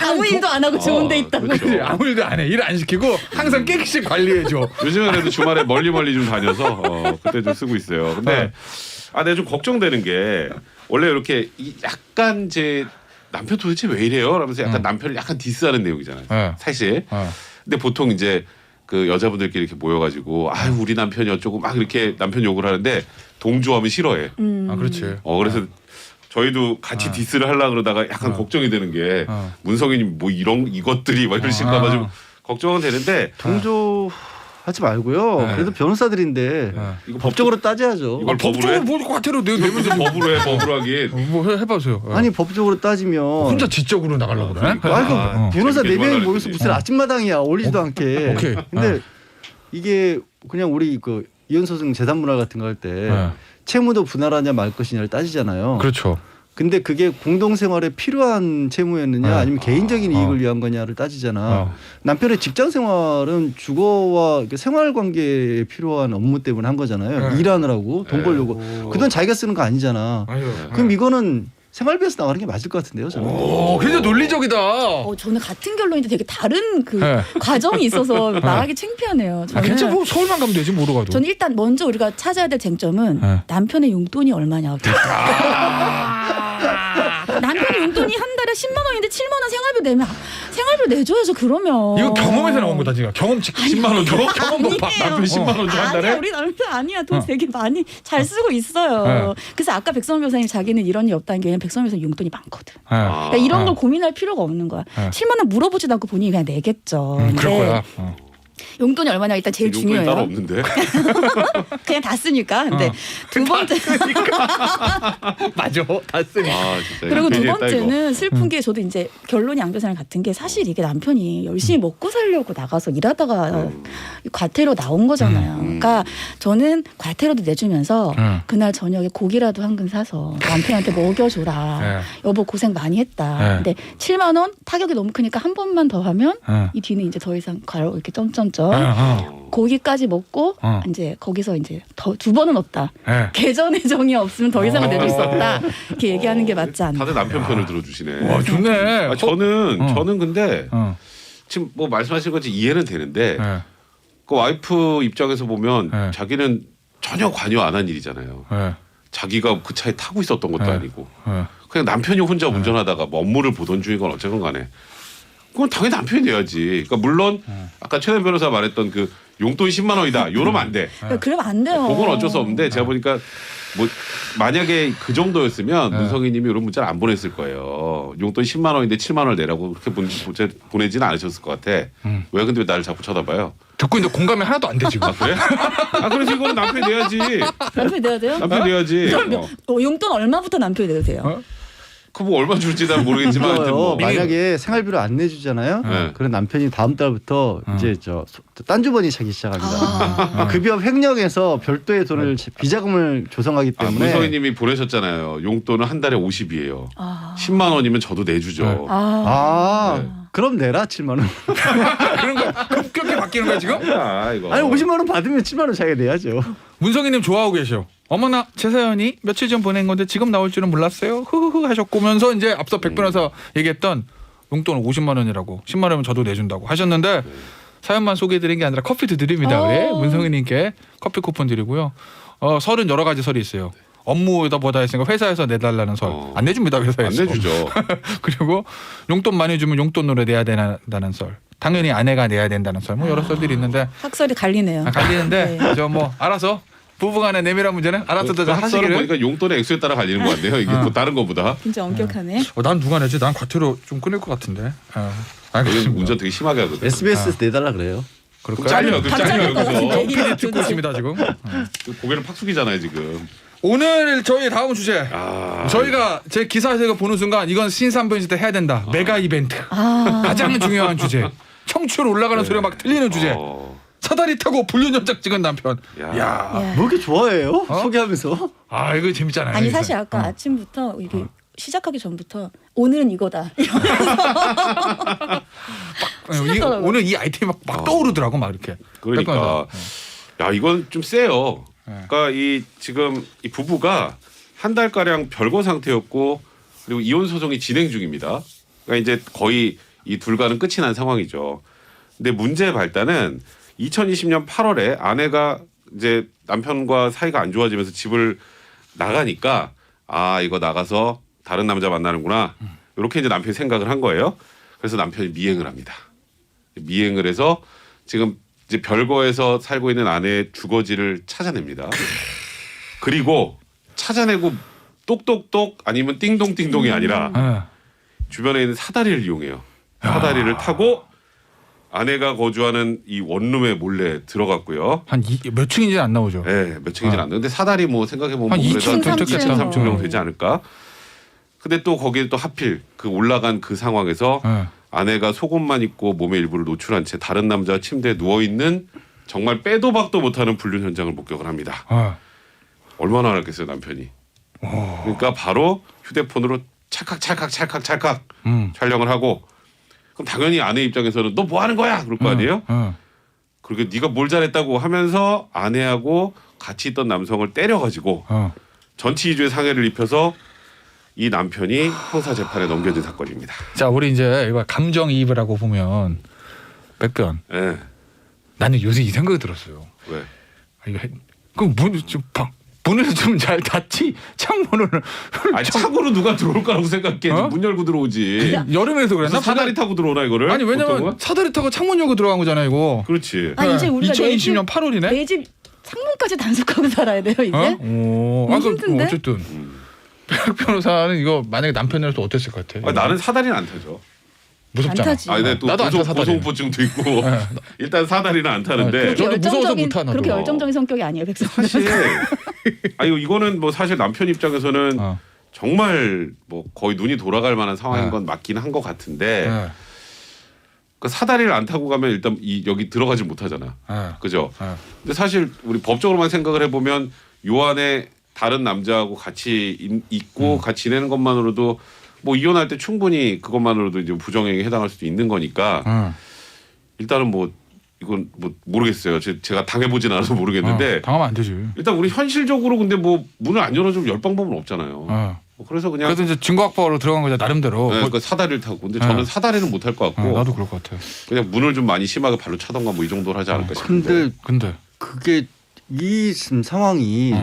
아무 일도 안 하고 좋은 데 있다고. 그렇죠. 아무 일도 안 해. 일 안 시키고 항상 깨끗이 관리해줘. 요즘은 그래도 주말에 멀리 좀 다녀서 그때 좀 쓰고 있어요. 근데 내가 좀 걱정되는 게 원래 이렇게 약간 이제 남편 도대체 왜 이래요? 라면서 약간 남편을 약간 디스하는 내용이잖아요. 네. 사실. 근데 보통 이제 그 여자분들끼리 이렇게 모여가지고 아유 우리 남편이 어쩌고 막 이렇게 남편 욕을 하는데 동조하면 싫어해. 아 그렇지. 그래서 저희도 같이 디스를 하려고 그러다가 약간 걱정이 되는 게 문성인님 뭐 이것들이 막 이러실까봐 좀 걱정은 되는데 동조하지 말고요. 그래도 변호사들인데 이거 법적으로 따져야죠. 이걸 법으로 해? 뭘 과태료 내면서 법으로 해. 법으로 하긴. 뭐 해봐세요. 아니 법적으로 따지면 혼자 지적으로 나가려고 그래? 변호사 재밌게 4명이 말하는 모여서 거지. 무슨 아침마당이야. 어울리지도 않게. 오케이. 근데 이게 그냥 우리 그 이혼소송 재산분할 같은 거 할 때 채무도 분할하냐 말 것이냐를 따지잖아요. 그렇죠. 근데 그게 공동생활에 필요한 채무였느냐 아니면 개인적인 이익을 위한 거냐를 따지잖아. 남편의 직장 생활은 주거와 생활 관계에 필요한 업무 때문에 한 거잖아요. 일하느라고 돈 벌려고. 그 돈 자기가 쓰는 거 아니잖아. 그럼 이거는 생활비에서 나가는 게 맞을 것 같은데요, 저는. 굉장히 논리적이다. 저는 같은 결론인데 되게 다른 그 과정이 있어서 말하기 창피하네요. 저는 괜찮아. 뭐 서울만 가면 되지 뭐로 가도. 저는 일단 먼저 우리가 찾아야 될 쟁점은 남편의 용돈이 얼마냐고. 남편의 용돈이 한 달에 10만 원인데 7만 원 생활비 내면 생활비 내줘야죠. 그러면 이거 경험에서 나온 거다 지금. 경험치 10만 원 줘. 경험 못 봐. 남편 10만 원 줘 한 달에. 아니야, 우리 남편 아니야. 돈 되게 많이 잘 쓰고 있어요. 그래서 아까 백성원 변호사님 자기는 이런 일 없다는 게 왜냐면 백성원 변호사 용돈이 많거든. 그러니까 이런 걸 고민할 필요가 없는 거야. 7만 원 물어보지도 않고 본인이 그냥 내겠죠. 그럴 거야. 용돈이 얼마냐 일단 제일 용돈이 중요해요. 따로 없는데. 그냥 다 쓰니까. 근데 두 번째 맞아. 다 쓰니. 진짜 그리고 두 괜히 했다, 번째는 슬픈 게 저도 이제 결론이 양 변호사랑 같은 게 사실 이게 남편이 열심히 먹고 살려고 나가서 일하다가 과태료 나온 거잖아요. 그러니까 저는 과태료도 내주면서 그날 저녁에 고기라도 한 근 사서 남편한테 먹여줘라. 여보 고생 많이 했다. 근데 7만 원 타격이 너무 크니까 한 번만 더 하면 이 뒤는 이제 더 이상 가로 이렇게 점점점 고기까지 먹고 이제 거기서 이제 더 두 번은 없다. 계전의 정이 없으면 더 이상은 내줄 수 없다. 이렇게 얘기하는 게 맞지 않나. 다들 남편 편을 들어주시네. 와 좋네. 저는 근데 지금 뭐 말씀하신 것이 이해는 되는데 그 와이프 입장에서 보면 자기는 전혀 관여 안 한 일이잖아요. 자기가 그 차에 타고 있었던 것도 아니고 그냥 남편이 혼자 운전하다가 뭐 업무를 보던 중이건 어쨌건 간에 그건 당연히 남편이 내야지. 그러니까 물론 아까 최대 변호사 말했던 그 용돈 10만 원이다. 이러면 안 돼. 그러면 안 돼요. 그건 어쩔 수 없는데 제가 보니까 뭐 만약에 그 정도였으면 문성희님이 이런 문자를 안 보냈을 거예요. 용돈 10만 원인데 7만 원을 내라고 그렇게 보내지는 않으셨을 것 같아. 왜 근데 왜 나를 자꾸 쳐다봐요? 듣고 있는데 공감이 하나도 안 돼 지금. 그래? 그래서 이거는 남편이 내야지. 남편이 내야 돼요? 남편이 내야지. 용돈 얼마부터 남편이 내도 돼요? 그 뭐 얼마 줄지 난 모르겠지만 하여튼 뭐. 만약에 생활비를 안 내주잖아요. 그럼 남편이 다음 달부터 이제 딴 주머니 차기 시작합니다. 급여 횡령해서 별도의 돈을 비자금을 조성하기 때문에. 문성희님이 보내셨잖아요. 용돈은 한 달에 50이에요. 10만 원이면 저도 내주죠. 그럼 내라 7만 원. 그런 거 급격히 바뀌는 거야 지금? 이거. 아니 50만 원 받으면 7만 원 자기가 내야죠. 문성희님 좋아하고 계셔. 어머나 제 사연이 며칠 전 보낸 건데 지금 나올 줄은 몰랐어요. 흐흐흐 하셨고면서 이제 앞서 백 변호사 얘기했던 용돈 50만 원이라고 10만 원이면 저도 내준다고 하셨는데 사연만 소개해드린 게 아니라 커피도 드립니다. 우리 문성희님께 커피 쿠폰 드리고요. 설은 여러 가지 설이 있어요. 업무에다 보다 했으니까 회사에서 내달라는 설. 안 내줍니다 회사에서. 안 내주죠. 그리고 용돈 많이 주면 용돈으로 내야 된다는 설. 당연히 아내가 내야 된다는 설. 뭐 여러 설들이 있는데. 학설이 갈리네요. 갈리는데 네. 저 뭐 알아서 부부간의 내밀한 문제는 알아서도 잘 하시기를. 보니까 용돈의 액수에 따라 갈리는 것 같네요. 이게 뭐 다른 거보다. 진짜 엄격하네. 난 누가 내지? 난 과태료 좀 끊을 것 같은데. 요즘 운전 되게 심하게 하거든. SBS에서 내달라 그래요. 그럼 잘려 여기서. PD 듣고 있습니다 지금. 고개를 팍 숙이잖아요 지금. 오늘 저희 다음 주제. 저희가 제 기사에서 보는 순간 이건 신산부인 시대 해야 된다. 메가 이벤트. 가장 중요한 주제. 청취율 올라가는 소리가 막 들리는 주제. 사다리 타고 불륜연장 찍은 남편. 야. 뭐 이렇게 좋아해요? 소개하면서. 이거 재밌잖아요. 아니 사실 아까 아침부터 이게 시작하기 전부터 오늘은 이거다. 오늘 이 아이템이 막 떠오르더라고 막 이렇게. 그러니까 야 이건 좀 세요. 그러니까 이 지금 이 부부가 한 달 가량 별거 상태였고 그리고 이혼 소송이 진행 중입니다. 그러니까 이제 거의 이 둘과는 끝이 난 상황이죠. 근데 문제의 발단은 2020년 8월에 아내가 이제 남편과 사이가 안 좋아지면서 집을 나가니까 이거 나가서 다른 남자 만나는구나. 이렇게 이제 남편이 생각을 한 거예요. 그래서 남편이 미행을 합니다. 미행을 해서 지금 이제 별거에서 살고 있는 아내의 주거지를 찾아냅니다. 그리고 찾아내고 똑똑똑 아니면 띵동띵동이 아니라 주변에 있는 사다리를 이용해요. 사다리를 타고 아내가 거주하는 이 원룸에 몰래 들어갔고요. 한 몇 층인지 안 나오죠. 네, 몇 층인지 안 나오는데 사다리 뭐 생각해 보면 한 2층, 2층, 3층 정도 되지 않을까. 근데 또 거기에 또 하필 그 올라간 그 상황에서 아내가 속옷만 입고 몸의 일부를 노출한 채 다른 남자와 침대에 누워 있는 정말 빼도 박도 못하는 불륜 현장을 목격을 합니다. 얼마나 알았겠어요 남편이. 그러니까 바로 휴대폰으로 찰칵 촬영을 하고 그럼 당연히 아내 입장에서는 너 뭐 하는 거야 그럴 거 아니에요. 그리고 네가 뭘 잘했다고 하면서 아내하고 같이 있던 남성을 때려가지고 전치 2주의 상해를 입혀서 이 남편이 형사 재판에 넘겨진 사건입니다. 자, 우리 이제 이거 감정이입을 하고 보면 백변. 네. 나는 요새 이 생각이 들었어요. 왜? 문을 좀 잘 닫지 창문을. 아니 창으로 누가 들어올 거라고 생각해. 문 열고 들어오지. 여름에서 그랬나? 사다리 타고 들어오나 이거를? 아니 왜냐면 사다리 타고 창문 열고 들어간 거잖아요 이거. 그렇지. 아 이제 우리가 2020년 8월이네. 내 집 창문까지 단속하고 살아야 돼요 이제. 힘든데? 어쨌든 백 변호사는 이거 만약에 남편이라도 어땠을 것 같아? 나는 사다리는 안 타죠. 무섭잖아. 안 타지. 근데 또 나도 안 타, 사다리. 고소공포증도 있고 일단 사다리는 안 타는데. 저도 무서워서 못 타, 나도. 그렇게 열정적인 성격이 아니에요 백성. 사실 이거는 뭐 사실 남편 입장에서는 정말 뭐 거의 눈이 돌아갈 만한 상황인 건 맞긴 한 것 같은데 그 사다리를 안 타고 가면 일단 여기 들어가지 못하잖아. 그죠? 근데 사실 우리 법적으로만 생각을 해보면 요 안에 다른 남자하고 같이 있고 같이 지내는 것만으로도 뭐 이혼할 때 충분히 그것만으로도 이제 부정행위에 해당할 수도 있는 거니까 일단은 뭐 이건 뭐 모르겠어요. 제가 당해보진 않아서 모르겠는데 당하면 안 되지. 일단 우리 현실적으로 근데 뭐 문을 안 열어주면 열 방법은 없잖아요. 그래서 그냥 그래서 이제 증거확보로 들어간 거죠 나름대로. 네, 그러니까 사다리를 타고. 근데 저는 사다리는 못 할 것 같고. 나도 그럴 것 같아. 그냥 문을 좀 많이 심하게 발로 차던가 뭐 이 정도로 하지 않을까 싶은데. 근데 그게 이 상황이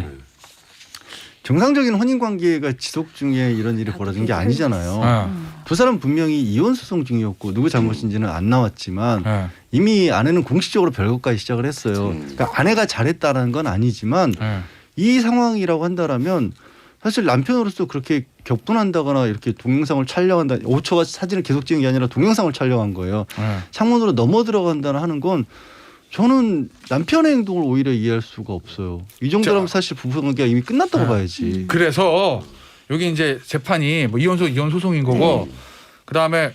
정상적인 혼인 관계가 지속 중에 이런 일이 벌어진 게 아니잖아요. 두 사람 분명히 이혼 소송 중이었고 누구 잘못인지는 안 나왔지만 이미 아내는 공식적으로 별것까지 시작을 했어요. 그러니까 아내가 잘했다는 건 아니지만 이 상황이라고 한다라면 사실 남편으로서 그렇게 격분한다거나 이렇게 동영상을 촬영한다. 5초가 사진을 계속 찍은 게 아니라 동영상을 촬영한 거예요. 창문으로 넘어 들어간다는 하는 건 저는 남편의 행동을 오히려 이해할 수가 없어요. 이 정도라면 사실 부부관계가 이미 끝났다고 봐야지. 그래서 여기 이제 재판이 뭐 이혼 소송인 거고 그 다음에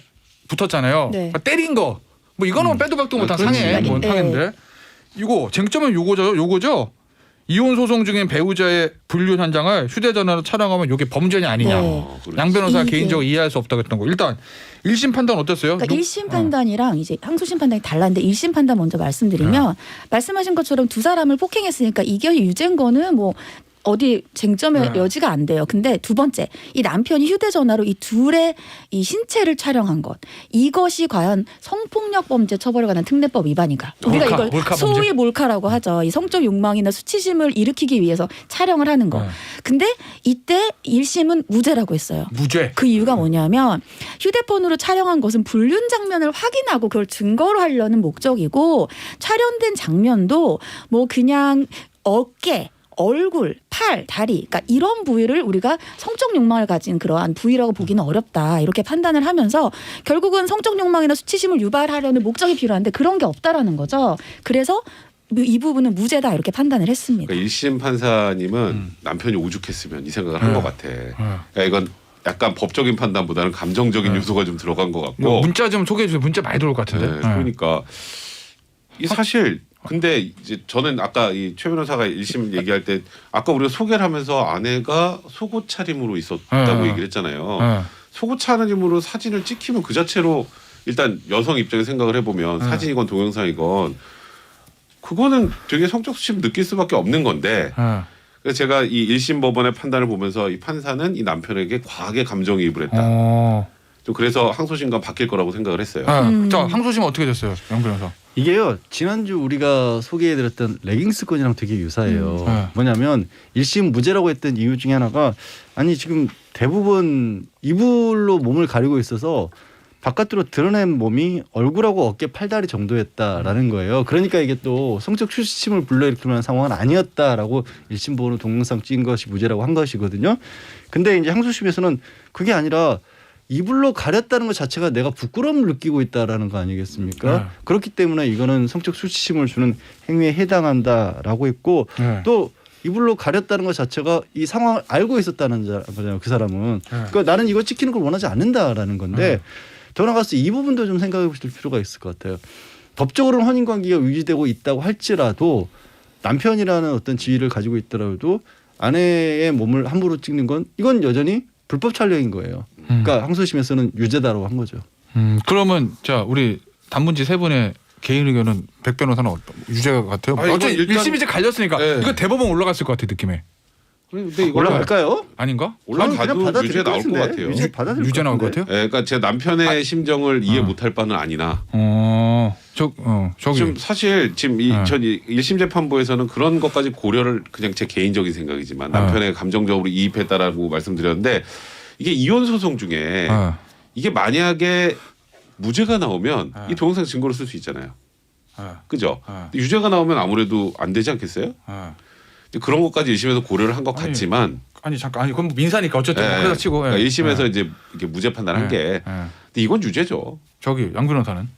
붙었잖아요. 그러니까 때린 거. 뭐 이거는 빼도 박도 못한 상해. 뭐 상해인데 이거 쟁점은 요거죠. 이혼 소송 중인 배우자의 불륜 현장을 휴대전화로 촬영하면 이게 범죄냐 아니냐. 양 변호사 개인적으로 이해할 수 없다고 했던 거. 일단 1심 판단 어땠어요? 그러니까 1심 판단이랑 이제 항소심 판단이 달랐는데 1심 판단 먼저 말씀드리면 말씀하신 것처럼 두 사람을 폭행했으니까 이견이 유죄인 거는 뭐 어디 쟁점의 여지가 안 돼요. 근데 두 번째, 이 남편이 휴대전화로 이 둘의 이 신체를 촬영한 것, 이것이 과연 성폭력 범죄 처벌에 관한 특례법 위반인가? 우리가 이걸 소위 몰카라고 하죠. 이 성적 욕망이나 수치심을 일으키기 위해서 촬영을 하는 거. 근데 이때 1심은 무죄라고 했어요. 무죄. 그 이유가 뭐냐면 휴대폰으로 촬영한 것은 불륜 장면을 확인하고 그걸 증거로 하려는 목적이고 촬영된 장면도 뭐 그냥 어깨, 얼굴, 팔, 다리, 그러니까 이런 부위를 우리가 성적 욕망을 가진 그러한 부위라고 보기는 어렵다 이렇게 판단을 하면서 결국은 성적 욕망이나 수치심을 유발하려는 목적이 필요한데 그런 게 없다라는 거죠. 그래서 이 부분은 무죄다 이렇게 판단을 했습니다. 그러니까 1심 판사님은 남편이 오죽했으면 이 생각을 한 것 같아. 그러니까 이건 약간 법적인 판단보다는 감정적인 요소가 좀 들어간 것 같고. 문자 좀 소개해 주세요. 문자 많이 들어올 것 같은데. 그러니까 이 사실 근데 이제 저는 아까 이 최 변호사가 1심 얘기할 때 아까 우리가 소개를 하면서 아내가 속옷 차림으로 있었다고 얘기를 했잖아요. 속옷 차림으로 사진을 찍히면 그 자체로 일단 여성 입장에 생각을 해보면 사진이건 동영상이건 그거는 되게 성적 수치를 느낄 수밖에 없는 건데 그래서 제가 이 1심 법원의 판단을 보면서 이 판사는 이 남편에게 과하게 감정이입을 했다. 좀 그래서 항소심과 바뀔 거라고 생각을 했어요. 자, 항소심은 어떻게 됐어요, 양 변호사? 이게요. 지난주 우리가 소개해드렸던 레깅스 건이랑 되게 유사해요. 뭐냐면 1심 무죄라고 했던 이유 중에 하나가 아니 지금 대부분 이불로 몸을 가리고 있어서 바깥으로 드러낸 몸이 얼굴하고 어깨, 팔다리 정도였다라는 거예요. 그러니까 이게 또 성적 수치심을 불러일으킬 만한 상황은 아니었다라고 1심 보고는 동영상 찍은 것이 무죄라고 한 것이거든요. 근데 이제 항소심에서는 그게 아니라 이불로 가렸다는 것 자체가 내가 부끄러움을 느끼고 있다라는 거 아니겠습니까? 그렇기 때문에 이거는 성적 수치심을 주는 행위에 해당한다라고 했고 또 이불로 가렸다는 것 자체가 이 상황을 알고 있었다는 거잖아요. 그 사람은. 그러니까 나는 이거 찍히는 걸 원하지 않는다라는 건데 더 나아가서 이 부분도 좀 생각해 보실 필요가 있을 것 같아요. 법적으로는 혼인관계가 유지되고 있다고 할지라도 남편이라는 어떤 지위를 가지고 있더라도 아내의 몸을 함부로 찍는 건 이건 여전히 불법 촬영인 거예요. 그러니까 항소심에서는 유죄다라고 한 거죠. 그러면 자 우리 단문지 세 분의 개인 의견은 백 변호사는 유죄 같아요? 어차피 1심 이제 갈렸으니까 이거 대법원 올라갔을 것 같아 느낌에. 근데 이거 올라갈까요? 아닌가? 올라가도 유죄 나올 것 같아요. 유죄 나올 것 같아요? 네, 그러니까 제 남편의 심정을 이해 못할 바는 아니나. 저기 지금 사실 지금 전 1심 재판부에서는 그런 것까지 고려를 그냥 제 개인적인 생각이지만 남편의 감정적으로 이입했다라고 말씀드렸는데 이게 이혼 소송 중에 이게 만약에 무죄가 나오면 이 동영상 증거로 쓸 수 있잖아요. 그죠? 유죄가 나오면 아무래도 안 되지 않겠어요? 그런 것까지 1심에서 고려를 한 것 같지만 잠깐 그건 민사니까 어쨌든 그래서 치고 그러니까 1심에서 이제 이렇게 무죄 판단한 게 근데 이건 유죄죠. 저기 양 변호사는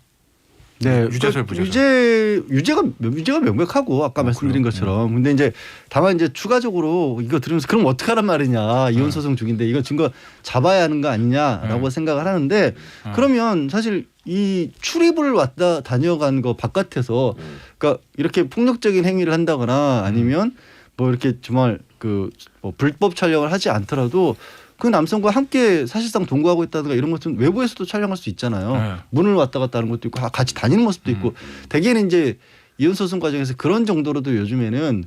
네, 유죄설 부죄설. 유죄가 명백하고 아까 말씀드린 것처럼. 근데 이제 다만 이제 추가적으로 이거 들으면서 그럼 어떻게 하란 말이냐 이혼 소송 중인데 이거 증거 잡아야 하는 거 아니냐라고 생각을 하는데 그러면 사실 이 출입을 왔다 다녀간 거 바깥에서 그러니까 이렇게 폭력적인 행위를 한다거나 아니면 뭐 이렇게 정말 그 뭐 불법 촬영을 하지 않더라도 그 남성과 함께 사실상 동거하고 있다든가 이런 것은 외부에서도 촬영할 수 있잖아요. 문을 왔다 갔다 하는 것도 있고 같이 다니는 모습도 있고 대개는 이제 이혼 소송 과정에서 그런 정도로도 요즘에는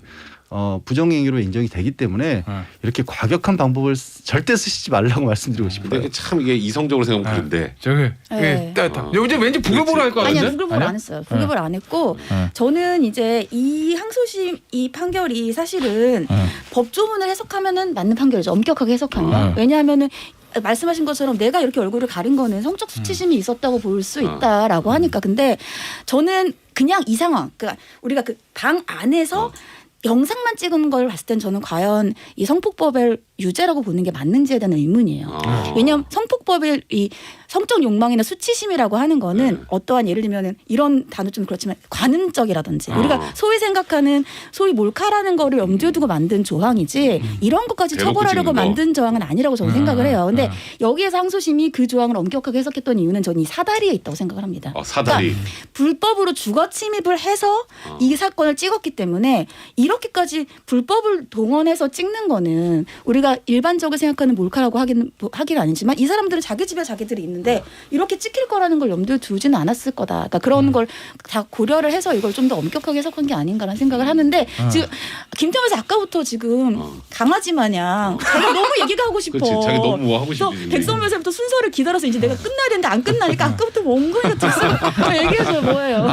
부정행위로 인정이 되기 때문에 이렇게 과격한 방법을 절대 쓰시지 말라고 말씀드리고 싶어요. 근데 참 이게 이성적으로 생각하면 그런데 저기 요즘 왠지 부글부글 할 것 같은데? 아니요, 부글부글 안 했어요. 부글부글 안 했고 저는 이제 이 항소심 이 판결이 사실은 법조문을 해석하면은 맞는 판결이죠. 엄격하게 해석하면. 왜냐하면은 말씀하신 것처럼 내가 이렇게 얼굴을 가린 거는 성적 수치심이 있었다고 볼 수 있다라고 하니까 근데 저는 그냥 이 상황, 그러니까 우리가 그 방 안에서 영상만 찍은 걸 봤을 땐 저는 과연 이 성폭법을 유죄라고 보는 게 맞는지에 대한 의문이에요. 왜냐하면 성폭법의 이 성적 욕망이나 수치심이라고 하는 거는 어떠한 예를 들면 이런 단어 좀 그렇지만 관음적이라든지 우리가 소위 생각하는 소위 몰카라는 거를 염두에 두고 만든 조항이지 이런 것까지 처벌하려고 만든 조항은 아니라고 저는 생각을 해요. 근데 여기에서 항소심이 그 조항을 엄격하게 해석했던 이유는 저는 이 사다리에 있다고 생각을 합니다. 사다리. 그러니까 불법으로 주거 침입을 해서 이 사건을 찍었기 때문에 이렇게까지 불법을 동원해서 찍는 거는 우리가 일반적으로 생각하는 몰카라고 하긴 아니지만 이 사람들은 자기 집에 자기들이 있는데 이렇게 찍힐 거라는 걸 염두에 두지는 않았을 거다. 그러니까 그런 걸 다 고려를 해서 이걸 좀 더 엄격하게 해석한 게 아닌가라는 생각을 하는데 지금 김태현 씨 아까부터 지금 강아지 마냥 자기가 너무 얘기가 하고 싶어. 그렇지, 자기 너무 하고 싶지. 백선 변호사부터 순서를 기다려서 이제 내가 끝나야 되는데 안 끝나니까 아까부터 원고가 됐어. 얘기해줘요. 뭐예요?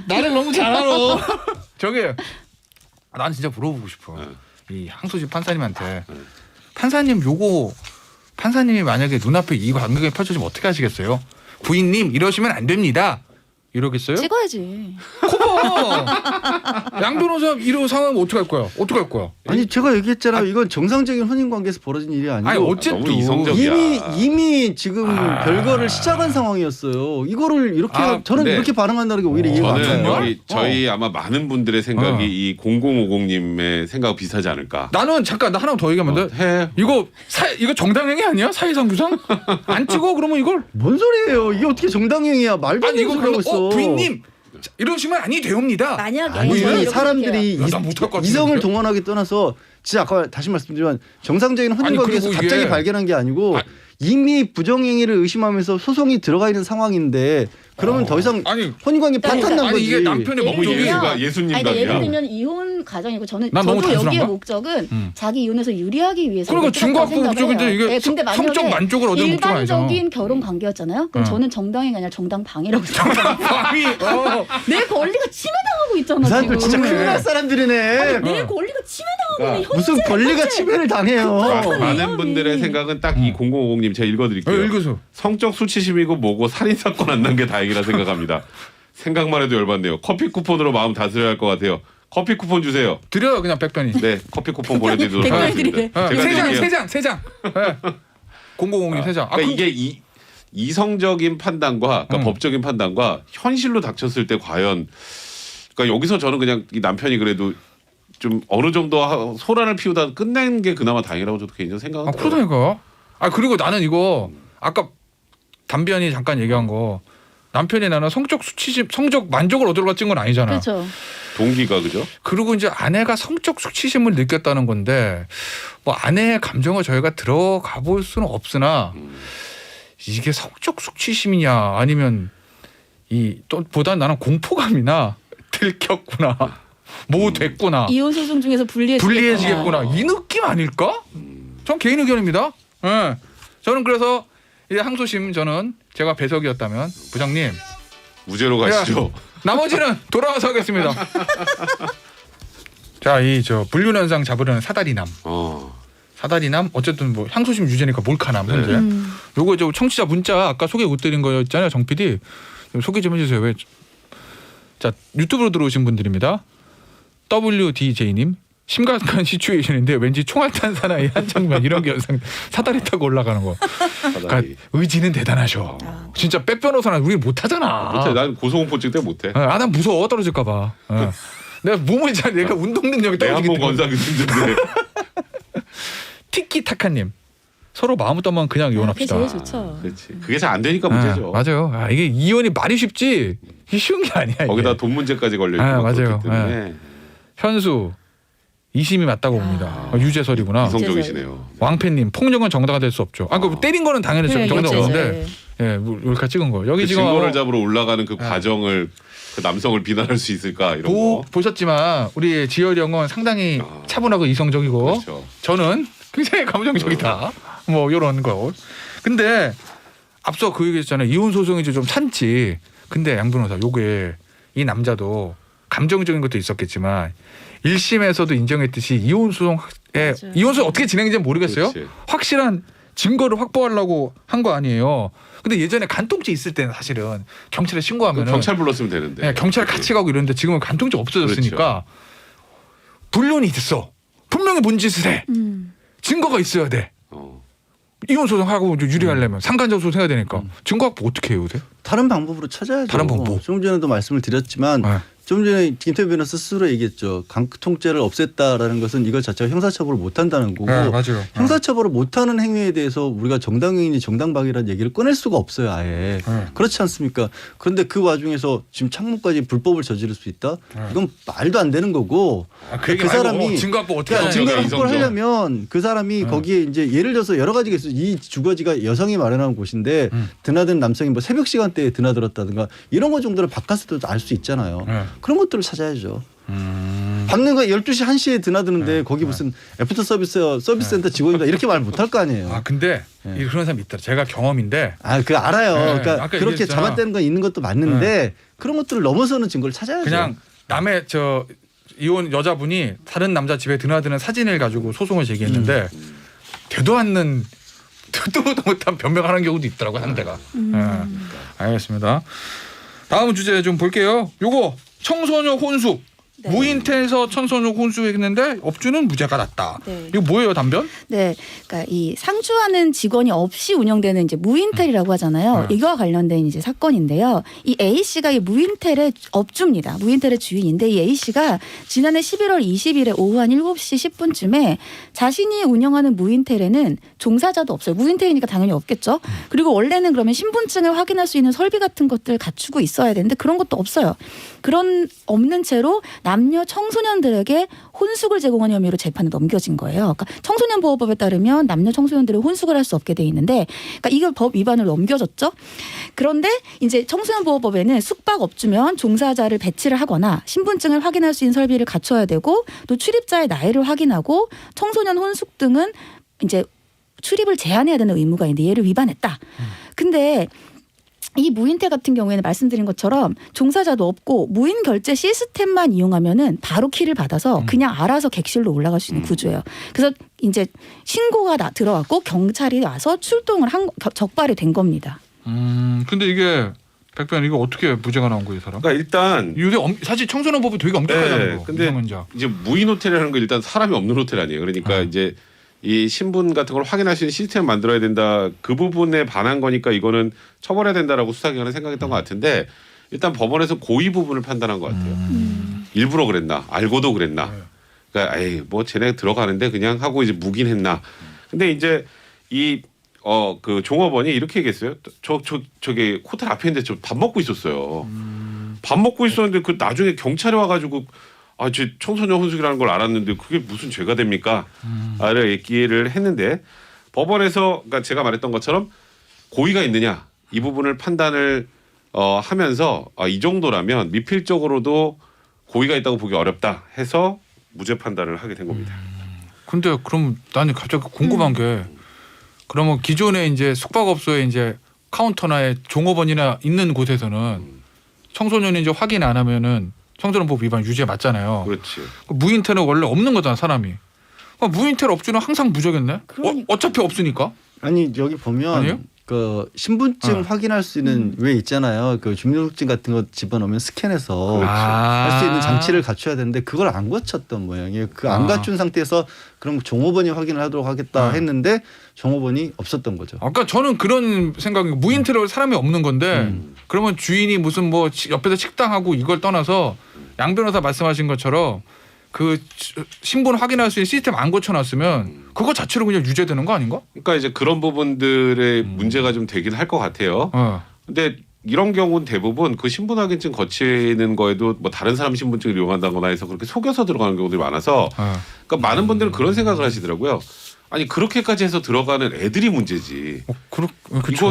나를 너무 잘 알아. 저기 난 진짜 물어보고 싶어. 이 항소심 판사님한테 판사님 판사님이 만약에 눈앞에 이 광경이 펼쳐지면 어떻게 하시겠어요? 부인님 이러시면 안 됩니다. 이러겠어요? 찍어야지. 커버. 양 변호사 이런 상황은 어떻게 할 거야? 어떻게 할 거야? 아니 제가 얘기했잖아요. 이건 정상적인 혼인 관계에서 벌어진 일이 아니고 아니 어쨌든 너무 이성적이야. 이미 지금 별거를 시작한 상황이었어요. 이거를 이렇게 저는 이렇게 반응한다는 게 오히려 이해가 안 저는 가요. 여기 저희 아마 많은 분들의 생각이 이 0050님의 생각 비슷하지 않을까. 나는 잠깐 나 하나 더 얘기하면 돼. 해. 이거 정당행위 아니야? 사회상 규상? 안 찍어 그러면 이걸? 뭔 소리예요? 이게 어떻게 정당행위야? 말도 안 되는 소리 하고 있어. 부인님 이러시면 아니 되옵니다. 만약에 아니 사람들이 이성을 같은데? 동원하기 떠나서 진짜 아까 다시 말씀드리면 정상적인 혼인 관계에서 그리고 갑자기 이게- 발견한 게 아니고 이미 부정행위를 의심하면서 소송이 들어가 있는 상황인데 그러면 더 이상 혼인 관계 파탄난 거지. 아니 이게 남편의 예를 목적이 들면- 예수가 예수님 아니, 그러니까 예를 같냐. 들면 이혼 단순한 가정이고 저는 난 너무 저도 여기의 단순한가? 목적은 자기 이혼에서 유리하기 위해서. 그러니까 증거학부 목적인데 이게 근데 성적 만족을 얻는 목적은 아니잖아. 일반적인 결혼 관계였잖아요. 그럼 저는 정당이 아니라 정당 방위라고 생각해요. 방위. 내 권리가 침해당하고 있잖아. 그 사람들 지금. 진짜 큰일 날 사람들이네. 내 권리가 침해당하고 있는 무슨 권리가 침해를 당해요. 많은 분들의 생각은 딱 이 0050님 제가 읽어드릴게요. 읽으세요. 성적 수치심이고 뭐고 살인 사건 안 난 게 다행이라 생각합니다. 생각만 해도 열받네요. 커피 쿠폰으로 마음 다스려야 할 것 같아요. 커피 쿠폰 주세요. 드려요 그냥 백변이. 네, 커피 쿠폰 보내드리도록 백변이 하겠습니다. 드리래. 제가 세 장. 0002 세 장. 그러니까 이게 이성적인 판단과 그러니까 법적인 판단과 현실로 닥쳤을 때 과연 그러니까 여기서 저는 그냥 이 남편이 그래도 좀 어느 정도 소란을 피우다 끝낸 게 그나마 다행이라고 저도 개인적으로 생각합니다. 그러다니까. 그리고 나는 이거 아까 담변이 잠깐 얘기한 거 남편이 나는 성적 수치심, 성적 만족을 얻으러 찍은 건 아니잖아. 그렇죠. 동기가 그죠? 그리고 이제 아내가 성적 수치심을 느꼈다는 건데 뭐 아내의 감정을 저희가 들어가 볼 수는 없으나 이게 성적 수치심이냐 아니면 이 또 보다 나는 공포감이나 들켰구나 뭐 됐구나 이혼 소송 중에서 불리해지겠구나 이 느낌 아닐까? 전 개인 의견입니다. 예. 저는 그래서 이 항소심 저는 제가 배석이었다면 부장님 무죄로 가시죠. 나머지는 돌아와서 하겠습니다. 자, 이 저 불륜현상 잡으려는 사다리남. 사다리남 어쨌든 뭐 항소심 유죄니까 몰카남 현재. 요거 저 청취자 문자 아까 소개 못 드린 거였잖아요, 정 PD. 소개 좀 해주세요. 왜? 자, 유튜브로 들어오신 분들입니다. WDJ님. 심각한 시츄에이션인데 왠지 총알탄 사나이 한 장면 이런 게 연상 사다리 타고 올라가는 거. 그러니까 의지는 대단하셔. 진짜 빼빼로서나 우리 못하잖아. 못해. 난 고소공포증 때문에 못해. 난 무서워 떨어질까 봐. 내가 몸을 잘 내가 운동 능력이 떨어지기 때문에. 한번 건상이 힘든데. 티키타카님. 서로 마음 떠만 그냥 이혼합시다. 그게 제일 좋죠. 그렇지. 그게 잘 안 되니까 문제죠. 맞아요. 이게 이혼이 말이 쉽지 이게 쉬운 게 아니야. 거기다 이게. 돈 문제까지 걸려 있고. 맞아요. 현수 이심이 맞다고 봅니다. 유죄설이구나. 이성적이시네요. 왕팬님 폭력은 정당화 될 수 없죠. 그 때린 거는 당연히 정당화 없는데 몰카 찍은 거 여기 그 지금 증거를 잡으러 올라가는 그 과정을 그 남성을 비난할 수 있을까 이런 거. 보셨지만 우리 지열이 형은 상당히 차분하고 이성적이고 그렇죠. 저는 굉장히 감정적이다. 뭐 이런 거. 근데 앞서 그 얘기했잖아요. 이혼 소송이 좀 찬지. 근데 양 변호사 요게 이 남자도 감정적인 것도 있었겠지만 1심에서도 인정했듯이 이혼 소송에 이혼 소송 어떻게 진행인지 모르겠어요. 그렇지. 확실한 증거를 확보하려고 한 거 아니에요. 근데 예전에 간통죄 있을 때는 사실은 경찰에 신고하면 경찰 불렀으면 되는데. 경찰 같이 가고 이러는데 지금은 간통죄 없어졌으니까 그렇죠. 불륜이 있어. 분명히 뭔 짓을 해. 증거가 있어야 돼. 이혼 소송하고 유리하려면 상간접 소송해야 되니까 증거 확보 어떻게 해요? 다른 방법으로 찾아야죠. 다른 방법. 좀 전에도 말씀을 드렸지만 좀 전에 김태현 변호사 스스로 얘기했죠. 강통죄를 없앴다라는 것은 이것 자체가 형사처벌을 못한다는 거고 맞아요. 형사처벌을 못하는 행위에 대해서 우리가 정당행위니 정당방위라는 얘기를 꺼낼 수가 없어요. 아예. 그렇지 않습니까? 그런데 그 와중에서 지금 창문까지 불법을 저지를 수 있다? 이건 말도 안 되는 거고 그 사람이 증거 확보 어떻게 그러니까 증거 이성적. 확보를 하려면 그 사람이 거기에 이제 예를 들어서 여러 가지가 있어요. 이 주거지가 여성이 마련한 곳인데 드나드는 남성이 뭐 새벽 시간대에 드나들었다든가 이런 거 정도를 바깥에서도 알 수 있잖아요. 그런 것들을 찾아야죠. 받는 거 12시 1시에 드나드는데 거기 무슨 애프터 서비스 센터 직원이다 이렇게 말 못할 거 아니에요. 근데 그런 사람이 있더라. 제가 경험인데. 그 알아요. 네, 그러니까 아까 그렇게 얘기했잖아. 잡아떼는 건 있는 것도 맞는데 그런 것들을 넘어서는 증거를 찾아야죠. 그냥 남의 저 이혼 여자분이 다른 남자 집에 드나드는 사진을 가지고 소송을 제기했는데 되도 않는 듣도 못한 변명하는 경우도 있더라고요. 한 대가. 알겠습니다. 다음 주제 좀 볼게요. 요거 청소년 혼수. 무인태에서 청소년 혼수했는데 업주는 무죄가 났다. 이거 뭐예요, 담변? 네, 그러니까 이 상주하는 직원이 없이 운영되는 이제 무인텔이라고 하잖아요. 이거와 관련된 이제 사건인데요. 이 A 씨가 이 무인텔의 업주입니다. 무인텔의 주인인데 이 A 씨가 지난해 11월 20일에 오후 한 7시 10분쯤에 자신이 운영하는 무인텔에는 종사자도 없어요. 무인텔이니까 당연히 없겠죠. 그리고 원래는 그러면 신분증을 확인할 수 있는 설비 같은 것들 갖추고 있어야 되는데 그런 것도 없어요. 그런 없는 채로 남녀 청소년들에게 혼숙을 제공한 혐의로 재판에 넘겨진 거예요. 그러니까 청소년보호법에 따르면 남녀 청소년들이 혼숙을 할 수 없게 돼 있는데, 그러니까 이걸 법 위반으로 넘겨졌죠. 그런데 이제 청소년보호법에는 숙박업주면 종사자를 배치를 하거나 신분증을 확인할 수 있는 설비를 갖춰야 되고, 또 출입자의 나이를 확인하고 청소년 혼숙 등은 이제 출입을 제한해야 되는 의무가 있는데 얘를 위반했다. 근데 이 무인태 같은 경우에는 말씀드린 것처럼 종사자도 없고 무인 결제 시스템만 이용하면은 바로 키를 받아서 그냥 알아서 객실로 올라갈 수 있는 구조예요. 그래서 이제 신고가 들어왔고 경찰이 와서 출동을 적발이 된 겁니다. 근데 이게 백변 이거 어떻게 무죄가 나온 거예요, 이 사람? 그러니까 일단 이게 사실 청소년법이 되게 엄격하다는 거. 근데 미성년자. 이제 무인 호텔이라는 건 일단 사람이 없는 호텔 아니에요. 그러니까 이제 이 신분 같은 걸 확인할 수 있는 시스템을 만들어야 된다. 그 부분에 반한 거니까 이거는 처벌해야 된다라고 수사기관은 생각했던 것 같은데, 일단 법원에서 고의 부분을 판단한 것 같아요. 일부러 그랬나, 알고도 그랬나. 그러니까 에이 뭐 쟤네 들어가는데 그냥 하고 이제 묵인했나. 근데 이제 그 종업원이 이렇게 얘기했어요. 저기 호텔 앞에 있는데 저 밥 먹고 있었어요. 밥 먹고 있었는데 그 나중에 경찰이 와가지고 저 청소년 혼숙이라는 걸 알았는데 그게 무슨 죄가 됩니까? 를 얘기를 했는데, 법원에서 그러니까 제가 말했던 것처럼 고의가 있느냐 이 부분을 판단을 하면서 이 정도라면 미필적으로도 고의가 있다고 보기 어렵다 해서 무죄 판단을 하게 된 겁니다. 근데 그럼 나는 갑자기 궁금한 게, 그러면 기존에 이제 숙박업소에 이제 카운터나 종업원이나 있는 곳에서는 청소년이 이제 확인 안 하면은 청소년법 위반 유죄 맞잖아요. 그렇지. 무인태는 원래 없는 거잖아, 사람이. 무인태를 업주는 항상 무죄겠네. 그러니까. 어차피 없으니까. 아니 여기 보면 아니요? 그 신분증 확인할 수 있는 왜 있잖아요. 그 주민등록증 같은 거 집어넣으면 스캔해서 할 수 있는 장치를 갖춰야 되는데 그걸 안 갖췄던 모양이에요. 그 안 갖춘 상태에서 그럼 종업원이 확인을 하도록 하겠다 했는데 종업원이 없었던 거죠. 아까 저는 그런 생각이, 무인태로 사람이 없는 건데 그러면 주인이 무슨 뭐 옆에서 식당하고 이걸 떠나서 양 변호사 말씀하신 것처럼 그 신분 확인할 수 있는 시스템 안 고쳐놨으면 그거 자체로 그냥 유죄되는 거 아닌가? 그러니까 이제 그런 부분들의 문제가 좀 되긴 할 것 같아요. 근데 이런 경우는 대부분 그 신분 확인증 거치는 거에도 뭐 다른 사람 신분증을 이용한다거나 해서 그렇게 속여서 들어가는 경우들이 많아서, 그러니까 많은 분들은 그런 생각을 하시더라고요. 아니 그렇게까지 해서 들어가는 애들이 문제지.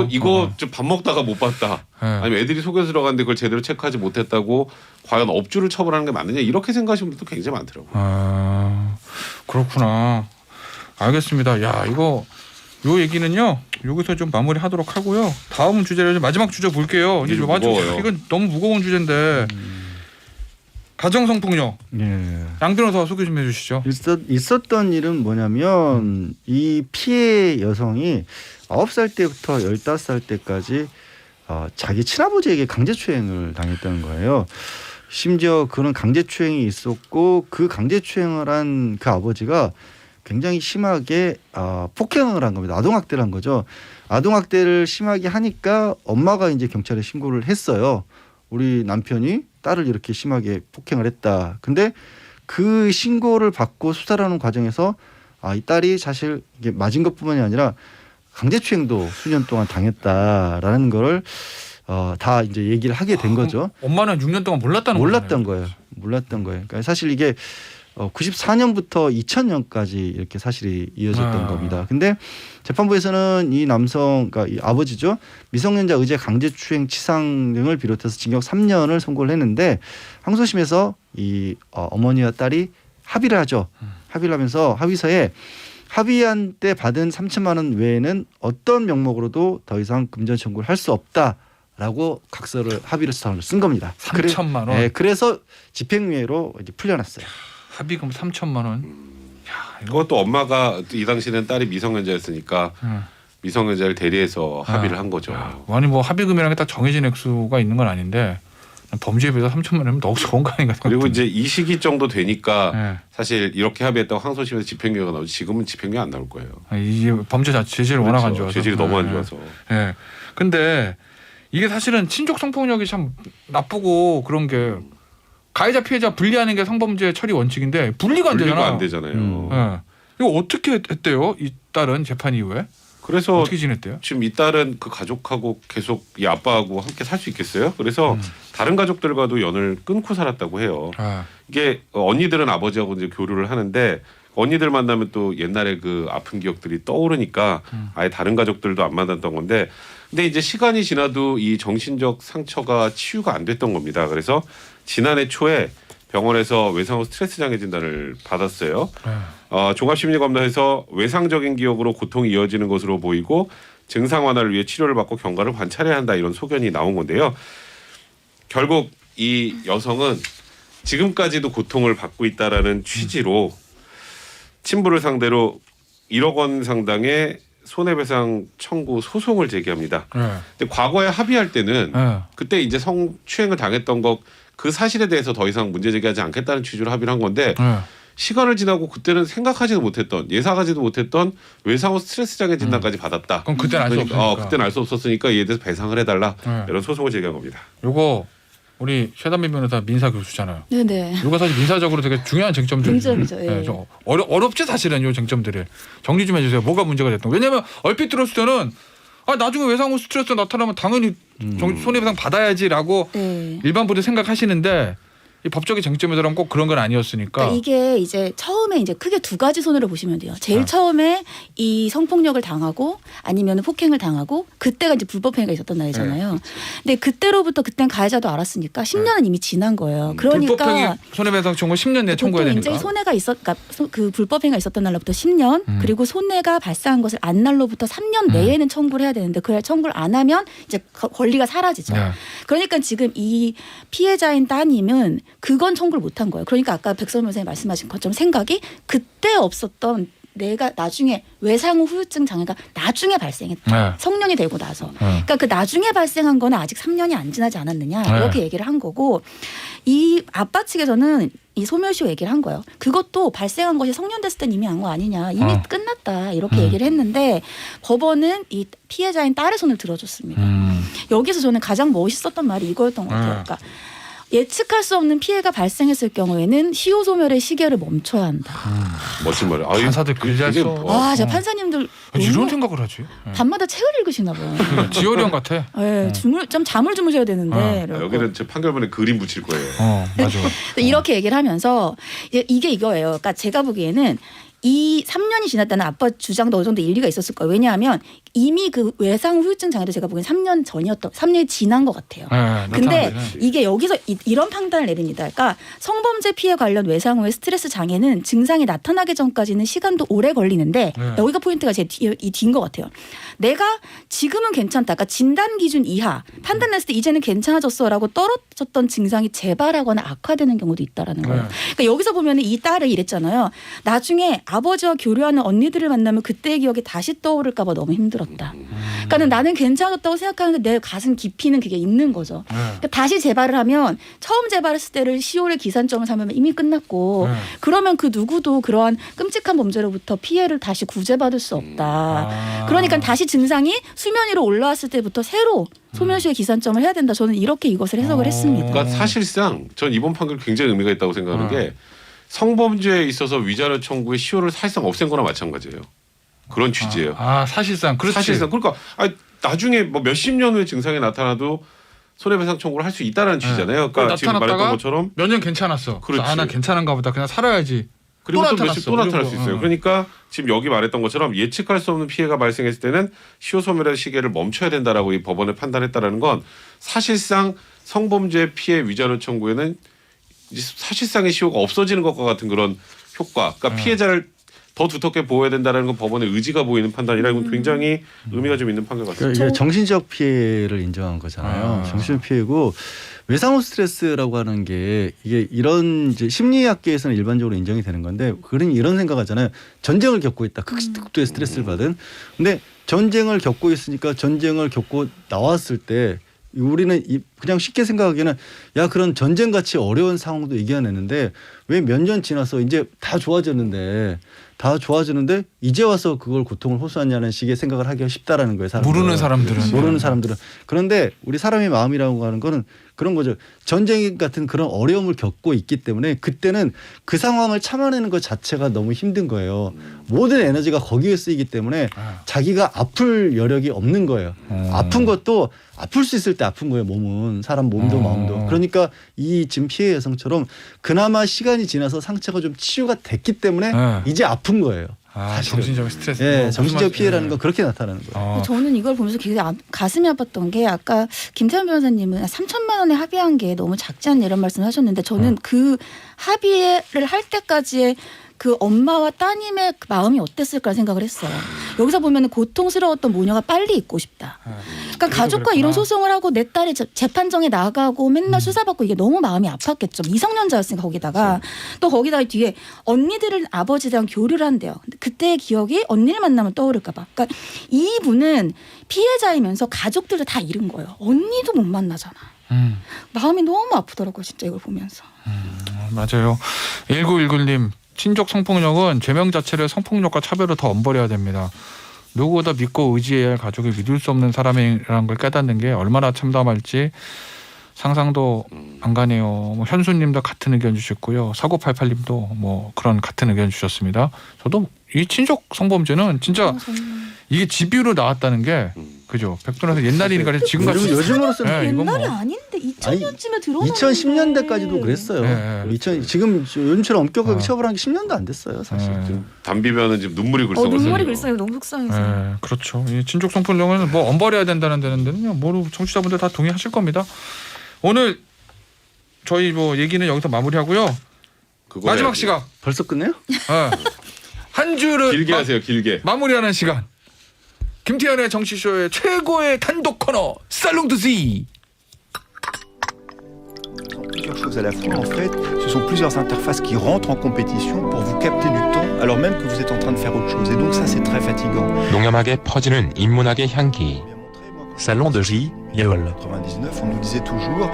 이거 좀 밥 먹다가 못 봤다. 아니면 애들이 속여서 들어갔는데 그걸 제대로 체크하지 못했다고 과연 업주를 처벌하는 게 맞느냐, 이렇게 생각하시는 분들도 굉장히 많더라고요. 그렇구나. 알겠습니다. 야, 요 얘기는요 여기서 좀 마무리하도록 하고요. 다음 주제를 마지막 주제 볼게요. 이제 무거워요. 이건 너무 무거운 주제인데 가정성폭력. 양 변호사 소개 좀 해주시죠. 있었던 일은 뭐냐면 이 피해 여성이 9살 때부터 15살 때까지 자기 친아버지에게 강제추행을 당했다는 거예요. 심지어 그런 강제추행이 있었고 그 강제추행을 한 그 아버지가 굉장히 심하게 폭행을 한 겁니다. 아동학대를 한 거죠. 아동학대를 심하게 하니까 엄마가 이제 경찰에 신고를 했어요. 우리 남편이 딸을 이렇게 심하게 폭행을 했다. 근데 그 신고를 받고 수사를 하는 과정에서 이 딸이 사실 이게 맞은 것뿐만이 아니라 강제추행도 수년 동안 당했다라는 걸 다 이제 얘기를 하게 된 거죠. 엄마는 6년 동안 몰랐던 거예요. 몰랐던 거예요. 그러니까 사실 이게 94년부터 2000년까지 이렇게 사실이 이어졌던 겁니다. 근데 재판부에서는 이 남성, 그러니까 이 아버지죠, 미성년자 의제 강제추행 치상 등을 비롯해서 징역 3년을 선고를 했는데 항소심에서 이 어머니와 딸이 합의를 하죠. 합의를 하면서 합의서에 합의한 때 받은 3천만 원 외에는 어떤 명목으로도 더 이상 금전 청구를 할 수 없다라고 각서를 합의를 쓴 겁니다. 3천만 원. 네, 그래서 집행유예로 이제 풀려났어요. 합의금 3천만 원. 그것도 엄마가 이 당시는 딸이 미성년자였으니까 미성년자를 대리해서 합의를 한 거죠. 아니 뭐 합의금이라는 게 딱 정해진 액수가 있는 건 아닌데 범죄에 비해서 3천만 원이면 너무 적은 거 아닌가. 그리고 이제 이 시기 정도 되니까 사실 이렇게 합의했다고 항소심에서 집행유예가 나오지, 지금은 집행유예 안 나올 거예요. 이게 범죄 재질이 워낙 안 좋아서. 재질이 너무 안 좋아서. 근데 이게 사실은 친족 성폭력이 참 나쁘고 그런 게 가해자 피해자 분리하는 게 성범죄 처리 원칙인데 분리가 안 되잖아요. 이거 어떻게 했대요 이 딸은 재판 이후에? 그래서 어떻게 지냈대요? 지금 이 딸은 그 가족하고 계속 이 아빠하고 함께 살 수 있겠어요? 그래서 다른 가족들과도 연을 끊고 살았다고 해요. 이게 언니들은 아버지하고 이제 교류를 하는데 언니들 만나면 또 옛날에 그 아픈 기억들이 떠오르니까 아예 다른 가족들도 안 만났던 건데 근데 이제 시간이 지나도 이 정신적 상처가 치유가 안 됐던 겁니다. 그래서 지난해 초에 병원에서 외상후 스트레스 장애 진단을 받았어요. 종합심리검사에서 외상적인 기억으로 고통이 이어지는 것으로 보이고 증상 완화를 위해 치료를 받고 경과를 관찰해야 한다 이런 소견이 나온 건데요. 결국 이 여성은 지금까지도 고통을 받고 있다라는 취지로 친부를 상대로 1억 원 상당의 손해배상 청구 소송을 제기합니다. 근데 과거에 합의할 때는 그때 이제 성추행을 당했던 것 그 사실에 대해서 더 이상 문제 제기하지 않겠다는 취지로 합의를 한 건데 시간을 지나고 그때는 생각하지도 못했던 예상하지도 못했던 외상후 스트레스 장애 진단까지 받았다. 그럼 그때는 알 수 없으니까. 그때는 알 수 없었으니까 이에 대해서 배상을 해달라 이런 소송을 제기한 겁니다. 요거 우리 최단민 변호사 민사 교수잖아요. 네네. 이거 사실 민사적으로 되게 중요한 쟁점들. 쟁점이죠. 예. 네, 좀 어렵지 사실은 요 쟁점들을 정리 좀 해주세요. 뭐가 문제가 됐던? 왜냐면 얼핏 들었을 때는 나중에 외상후 스트레스 나타나면 당연히 손해배상 받아야지라고 일반 분들 생각하시는데 이 법적인 쟁점에서는 꼭 그런 건 아니었으니까. 그러니까 이게 이제 처음에 이제 크게 두 가지 손해를 보시면 돼요. 제일 처음에 이 성폭력을 당하고 아니면 폭행을 당하고 그때가 이제 불법행위가 있었던 날이잖아요. 근데 그때로부터 그땐 가해자도 알았으니까 10년은 이미 지난 거예요. 그러니까 불법행위 손해배상 청구 10년 내에 청구해야 되니까. 보통 이제 손해가 그러니까 그 불법행위가 있었던 날로부터 10년 그리고 손해가 발생한 것을 안 날로부터 3년 내에는 청구를 해야 되는데 그 청구를 안 하면 이제 권리가 사라지죠. 그러니까 지금 이 피해자인 따님은 그건 청구를 못한 거예요. 그러니까 아까 백선 변호사님 말씀하신 것처럼 생각이 그때 없었던 내가 나중에 외상후 후유증 장애가 나중에 발생했다. 성년이 되고 나서. 그러니까 그 나중에 발생한 거는 아직 3년이 안 지나지 않았느냐 이렇게 얘기를 한 거고 이 아빠 측에서는 이 소멸시효 얘기를 한 거예요. 그것도 발생한 것이 성년 됐을 땐 이미 한 거 아니냐. 이미 끝났다. 이렇게 얘기를 했는데 법원은 이 피해자인 딸의 손을 들어줬습니다. 여기서 저는 가장 멋있었던 말이 이거였던 것 같아요. 그러니까 예측할 수 없는 피해가 발생했을 경우에는 시효 소멸의 시계를 멈춰야 한다. 멋진 말이에요. 판사들 글 잘 써. 제가 판사님들 이런 생각을 하지. 밤마다 책을 읽으시나 봐요. 지어령 같아. 좀 잠을 주무셔야 되는데. 여기는 제 판결문에 그림 붙일 거예요. 맞아. 이렇게 얘기를 하면서 이게 이거예요. 그러니까 제가 보기에는 이 3년이 지났다는 아빠 주장도 어느 정도 일리가 있었을 거예요. 왜냐하면 이미 그 외상 후유증 장애도 제가 보기엔 3년이 지난 것 같아요. 근데 이게 여기서 이런 판단을 내립니다. 그러니까 성범죄 피해 관련 외상 후의 스트레스 장애는 증상이 나타나기 전까지는 시간도 오래 걸리는데 여기가 포인트가 제 뒤인 것 같아요. 내가 지금은 괜찮다. 그러니까 진단 기준 이하 판단했을 때 이제는 괜찮아졌어라고 떨어졌던 증상이 재발하거나 악화되는 경우도 있다라는 거예요. 그러니까 여기서 보면 이 딸을 이랬잖아요. 나중에 아버지와 교류하는 언니들을 만나면 그때의 기억이 다시 떠오를까 봐 너무 힘들었다. 그러니까 나는 괜찮았다고 생각하는데 내 가슴 깊이는 그게 있는 거죠. 그러니까 다시 재발을 하면 처음 재발했을 때를 시효의 기산점을 삼으면 이미 끝났고 그러면 그 누구도 그러한 끔찍한 범죄로부터 피해를 다시 구제받을 수 없다. 그러니까 다시 증상이 수면 위로 올라왔을 때부터 새로 소멸시효의 기산점을 해야 된다. 저는 이렇게 이것을 해석을 했습니다. 그러니까 사실상 전 이번 판결 굉장히 의미가 있다고 생각하는 게 성범죄에 있어서 위자료 청구의 시효를 사실상 없앤 거나 마찬가지예요. 그런 취지예요. 사실상 그렇지. 사실상 그러니까 나중에 뭐 몇십 년 후에 증상이 나타나도 손해배상 청구를 할 수 있다는 취지잖아요. 그러니까 지금 말했던 것처럼 몇 년 괜찮았어. 그렇지. 난 괜찮은가 보다. 그냥 살아야지. 그리고 또 나타날 수 있어요. 그러니까 지금 여기 말했던 것처럼 예측할 수 없는 피해가 발생했을 때는 시효 소멸의 시계를 멈춰야 된다라고 이 법원에 판단했다라는 건 사실상 성범죄 피해 위자료 청구에는 사실상의 시효가 없어지는 것과 같은 그런 효과. 그러니까 피해자를 더 두텁게 보호해야 된다는 건 법원의 의지가 보이는 판단이라 이건 굉장히 의미가 좀 있는 판결 같습니다. 그러니까 정신적 피해를 인정한 거잖아요. 정신적 피해고 외상후 스트레스라고 하는 게 이게 이런 이제 심리학계에서는 일반적으로 인정이 되는 건데 그런 이런 생각하잖아요. 전쟁을 겪고 있다. 극도의 스트레스를 받은. 근데 전쟁을 겪고 있으니까 전쟁을 겪고 나왔을 때 우리는 그냥 쉽게 생각하기에는 야 그런 전쟁같이 어려운 상황도 이겨내는데 왜 몇 년 지나서 이제 다 좋아졌는데 이제 와서 그걸 고통을 호소하냐는 식의 생각을 하기가 쉽다라는 거예요. 모르는 사람들은. 그런데 우리 사람의 마음이라고 하는 거는 그런 거죠. 전쟁 같은 그런 어려움을 겪고 있기 때문에 그때는 그 상황을 참아내는 것 자체가 너무 힘든 거예요. 모든 에너지가 거기에 쓰이기 때문에 자기가 아플 여력이 없는 거예요. 아픈 것도 아플 수 있을 때 아픈 거예요. 몸은 사람 몸도 마음도. 그러니까 이 지금 피해 여성처럼 그나마 시간이 지나서 상처가 좀 치유가 됐기 때문에 이제 아픈 거예요. 정신적 스트레스. 네, 정신적 피해라는 건 그렇게 나타나는 거예요. 저는 이걸 보면서 굉장히 가슴이 아팠던 게 아까 김태현 변호사님은 3천만 원에 합의한 게 너무 작지 않냐 이런 말씀하셨는데 저는 그 합의를 할 때까지의 그 엄마와 따님의 그 마음이 어땠을까 생각을 했어요. 여기서 보면 고통스러웠던 모녀가 빨리 있고 싶다. 그러니까 가족과 그랬구나. 이런 소송을 하고 내 딸이 재판정에 나가고 맨날 수사받고 이게 너무 마음이 아팠겠죠. 미성년자였으니까 거기다가 또 거기다가 뒤에 언니들을 아버지랑 교류를 한대요. 근데 그때의 기억이 언니를 만나면 떠오를까 봐. 그러니까 이분은 피해자이면서 가족들을 다 잃은 거예요. 언니도 못 만나잖아. 마음이 너무 아프더라고요. 진짜 이걸 보면서. 맞아요. 1919님. 친족 성폭력은 죄명 자체를 성폭력과 차별로 더 엄벌해야 됩니다. 누구보다 믿고 의지해야 할 가족을 믿을 수 없는 사람이라는 걸 깨닫는 게 얼마나 참담할지 상상도 안 가네요. 뭐 현수님도 같은 의견 주셨고요. 4988님도 뭐 그런 같은 의견 주셨습니다. 저도 이 친족 성범죄는 진짜 이게 집유로 나왔다는 게 그죠? 백변호사 옛날이니까 지금 같은 요즘으로서는 옛날이 아닌데 2000년쯤에 들어오는 2010년대까지도 그랬어요. 네. 지금 요즘처럼 엄격하게 처벌한 게 10년도 안 됐어요, 사실. 담비면은 지금 눈물이 글썽글썽. 눈물이 글썽이 너무 속상해서. 네, 그렇죠. 이 친족 성폭력은 뭐 엄벌해야 된다는 데는요. 뭐 청취자분들 다 동의하실 겁니다. 오늘 저희 뭐 얘기는 여기서 마무리하고요. 마지막 시간. 벌써 끝내요? 한 주를 길게 하세요. 길게. 마무리하는 시간. 김태현의 정치쇼의 최고의 단독 코너 살롱드시. Plusieurs choses à la fois en fait, ce sont plusieurs interfaces qui rentrent en compétition pour vous capter du temps alors même que vous êtes en train de faire autre chose et donc ça c'est très fatigant. 농염하게 퍼지는 인문학의 향기. Salon de J, Yeol. 99, on nous disait toujours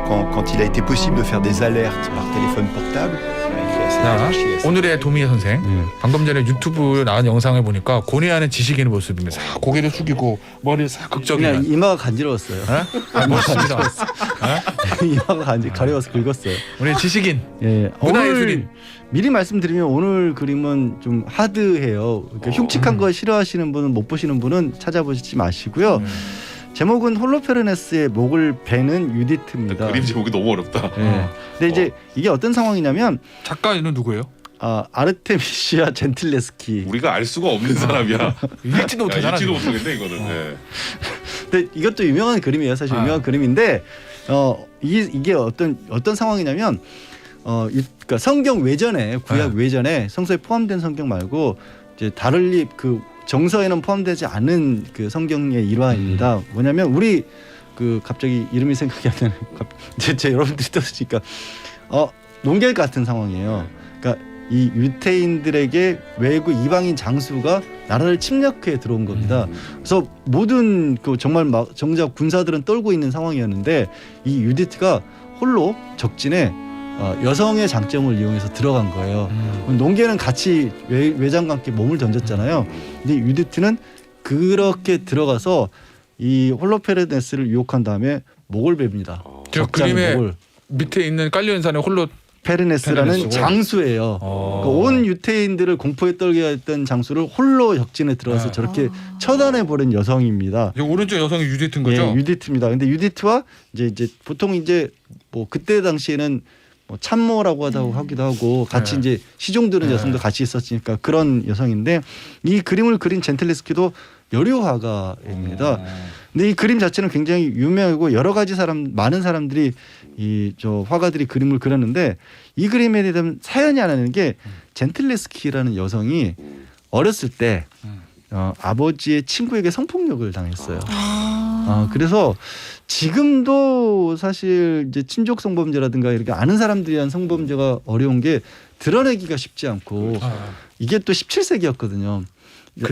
quand il a été possible de faire des alertes par téléphone portable. 자, 오늘의 도미의 선생. 방금 전에 유튜브 나온 영상을 보니까 고뇌하는 지식인의 모습입니다. 싹 고개를 숙이고 머리를 싹 극적이는. 그냥 이마가 간지러웠어요. 멋있습니다. 이마가 가려워서 긁었어요. 우리 지식인. 예, 문화예술인. 미리 말씀드리면 오늘 그림은 좀 하드해요. 그러니까 흉측한 거 싫어하시는 분은 못 보시는 분은 찾아보시지 마시고요. 제목은 홀로페르네스의 목을 베는 유디트입니다. 그림 제목이 너무 어렵다. 네. 근데 이제 이게 어떤 상황이냐면 작가는 누구예요? 아르테미시아 젠틀레스키. 우리가 알 수가 없는 사람이야. 읽지도 못하잖아. 읽지도 못하겠네 이거는. 네. 근데 이것도 유명한 그림이에요. 사실 유명한 그림인데 이게 어떤 상황이냐면 그러니까 성경 외전에 구약 외전에 성서에 포함된 성경 말고 이제 다를리 그 정서에는 포함되지 않은 그 성경의 일화입니다. 뭐냐면 우리 그 갑자기 이름이 생각이 안 나는 제 여러분들이 떠드니까 농겔 같은 상황이에요. 그러니까 이 유태인들에게 외국 이방인 장수가 나라를 침략해 들어온 겁니다. 그래서 모든 그 정말 막 정작 군사들은 떨고 있는 상황이었는데 이 유디트가 홀로 적진에 여성의 장점을 이용해서 들어간 거예요. 농계는 같이 외장과 함께 몸을 던졌잖아요. 근데 유디트는 그렇게 들어가서 이 홀로페르네스를 유혹한 다음에 목을 베입니다. 저 그림의 목을. 밑에 있는 깔려 있는 사람이 페르네스라는 장수예요. 그러니까 온 유태인들을 공포에 떨게 했던 장수를 홀로 적진에 들어가서 저렇게 처단해 버린 여성입니다. 오른쪽 여성이 유디트인 거죠? 네, 유디트입니다. 근데 유디트와 이제 보통 이제 뭐 그때 당시에는 뭐 참모라고 하기도 하고 같이 이제 시종드는 여성도 같이 있었으니까 그런 여성인데 이 그림을 그린 젠틀레스키도 여류 화가입니다. 근데 이 그림 자체는 굉장히 유명하고 여러 가지 많은 사람들이 이 화가들이 그림을 그렸는데 이 그림에 대한 사연이 하나 있는 게 젠틀레스키라는 여성이 어렸을 때 아버지의 친구에게 성폭력을 당했어요. 그래서 지금도 사실 이제 친족 성범죄라든가 이렇게 아는 사람들이 한 성범죄가 어려운 게 드러내기가 쉽지 않고 이게 또 17세기였거든요.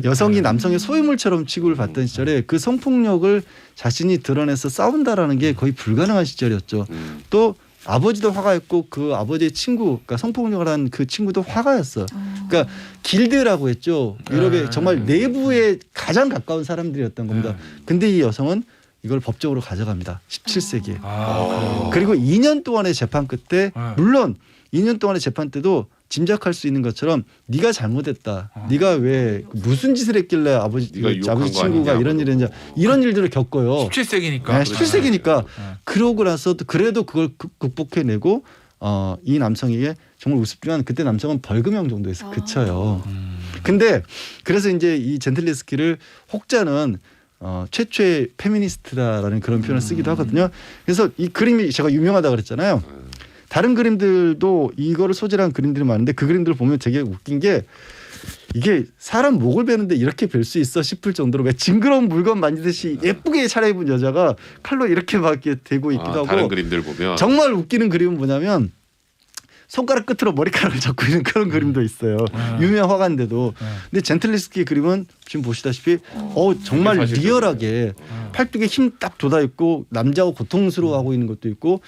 여성이 남성의 소유물처럼 취급을 받던 시절에 그 성폭력을 자신이 드러내서 싸운다라는 게 거의 불가능한 시절이었죠. 또 아버지도 화가였고 그 아버지의 친구, 그러니까 성폭력을 한 그 친구도 화가였어요. 그러니까 길드라고 했죠. 유럽의 정말 내부에 가장 가까운 사람들이었던 겁니다. 근데 이 여성은 이걸 법적으로 가져갑니다. 17세기에. 그리고 2년 동안의 재판 끝에 물론 2년 동안의 재판 때도 짐작할 수 있는 것처럼 네가 잘못했다. 네가 왜 무슨 짓을 했길래 아버지 친구가 이런 일을 했냐. 이런 일들을 겪어요. 17세기니까. 네, 17세기니까. 그러고 나서 그래도 그걸 극복해내고 이 남성에게 정말 우습지만 그때 남성은 벌금형 정도에서 그쳐요. 근데 그래서 이제 이 젠틀레스키를 혹자는 최초의 페미니스트다라는 그런 표현을 쓰기도 하거든요. 그래서 이 그림이 제가 유명하다고 그랬잖아요. 다른 그림들도 이거를 소재로 한 그림들이 많은데 그 그림들을 보면 되게 웃긴 게 이게 사람 목을 베는데 이렇게 벨 수 있어 싶을 정도로 왜 징그러운 물건 만지듯이 예쁘게 차려입은 여자가 칼로 이렇게 막 이렇게 대고 있기도 하고 다른 그림들 보면 정말 웃기는 그림은 뭐냐면 손가락 끝으로 머리카락을 잡고 있는 그런 그림도 있어요. 유명한 화가인데도. 근데 젠틀레스키 그림은 지금 보시다시피 정말 리얼하게 팔뚝에 힘 딱 돋아 있고 남자가 고통스러워하고 있는 것도 있고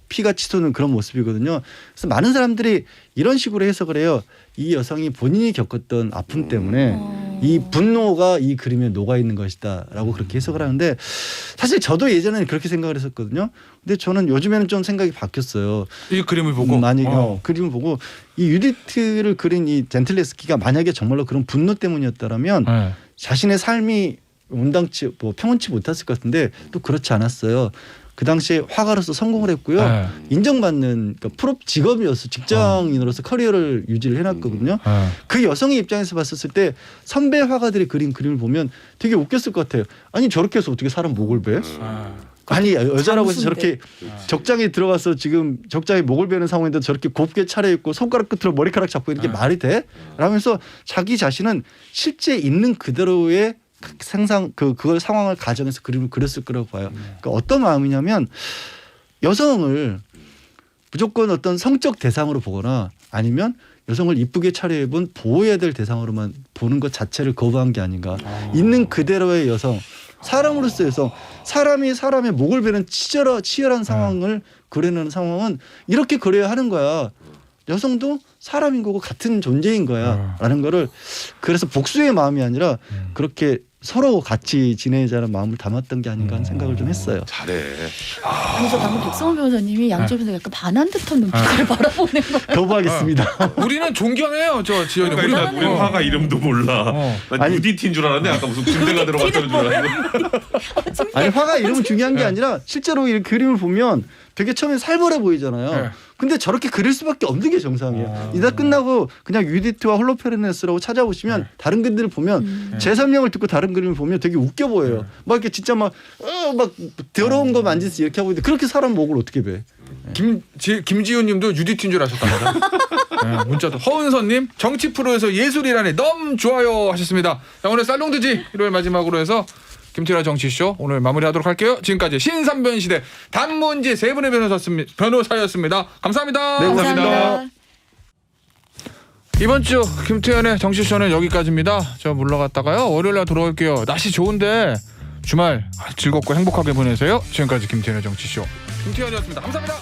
피가 치솟는 그런 모습이거든요. 그래서 많은 사람들이 이런 식으로 해석을 해요. 이 여성이 본인이 겪었던 아픔 때문에 이 분노가 이 그림에 녹아 있는 것이다라고 그렇게 해석을 하는데 사실 저도 예전에는 그렇게 생각을 했었거든요. 근데 저는 요즘에는 좀 생각이 바뀌었어요. 이 그림을 보고 그림을 보고 이 유디트를 그린 이 젠틀레스키가 만약에 정말로 그런 분노 때문이었다라면 자신의 삶이 온당치 평온치 못했을 것 같은데 또 그렇지 않았어요. 그 당시에 화가로서 성공을 했고요. 인정받는 그러니까 프로 직업이어서 직장인으로서 커리어를 유지를 해놨거든요. 그 여성의 입장에서 봤었을 때 선배 화가들이 그린 그림을 보면 되게 웃겼을 것 같아요. 아니 저렇게 해서 어떻게 사람 목을 베? 아니 여자라고 해서 저렇게 적장에 들어가서 지금 적장에 목을 베는 상황인데 저렇게 곱게 차려입고 손가락 끝으로 머리카락 잡고 이렇게 말이 돼? 라면서 자기 자신은 실제 있는 그대로의 그걸 상황을 가정해서 그림을 그렸을 거라고 봐요. 그러니까 어떤 마음이냐면 여성을 무조건 어떤 성적 대상으로 보거나 아니면 여성을 이쁘게 차려입은 보호해야 될 대상으로만 보는 것 자체를 거부한 게 아닌가. 있는 그대로의 여성, 사람으로서의 여성, 사람이 사람의 목을 베는 치열한 상황을 그려내는 상황은 이렇게 그려야 하는 거야. 여성도 사람인 거고 같은 존재인 거야 라는 거를 그래서 복수의 마음이 아니라 그렇게 서로 같이 지내자는 마음을 담았던 게 아닌가 하는 생각을 좀 했어요. 잘해. 그래서 방금 백성원 변호사님이 양쪽에서 약간 반한 듯한 눈빛을 바라보는 거예요. 거부하겠습니다. 우리는 존경해요, 저 지연이. 우리 화가 이름도 몰라. 난 유디티인 줄 알았네. 아까 무슨 군대가 들어갔다는 줄 알았네. 아니 화가 이름은 중요한 게 아니라 실제로 이 그림을 보면 되게 처음에 살벌해 보이잖아요. 근데 저렇게 그릴 수밖에 없는 게 정상이에요. 이다 끝나고 그냥 유디트와 홀로페르네스라고 찾아보시면 다른 그림들을 보면 제 설명을 듣고 다른 그림을 보면 되게 웃겨 보여요. 막 이렇게 진짜 막 더러운 거 만지듯이 이렇게 하고 있는데 그렇게 사람 목을 어떻게 배? 김지훈님도 유디트인 줄 아셨답니다. 문자도 허은선님 정치 프로에서 예술이라니 너무 좋아요 하셨습니다. 자, 오늘 살롱드지 일요일 마지막으로 해서 김태현의 정치쇼 오늘 마무리하도록 할게요. 지금까지 신삼변 시대 단문지 세 분의 변호사였습니다. 감사합니다. 네, 감사합니다. 이번 주 김태현의 정치쇼는 여기까지입니다. 저 물러갔다가요. 월요일날 돌아올게요. 날씨 좋은데 주말 즐겁고 행복하게 보내세요. 지금까지 김태현의 정치쇼 김태현이었습니다. 감사합니다.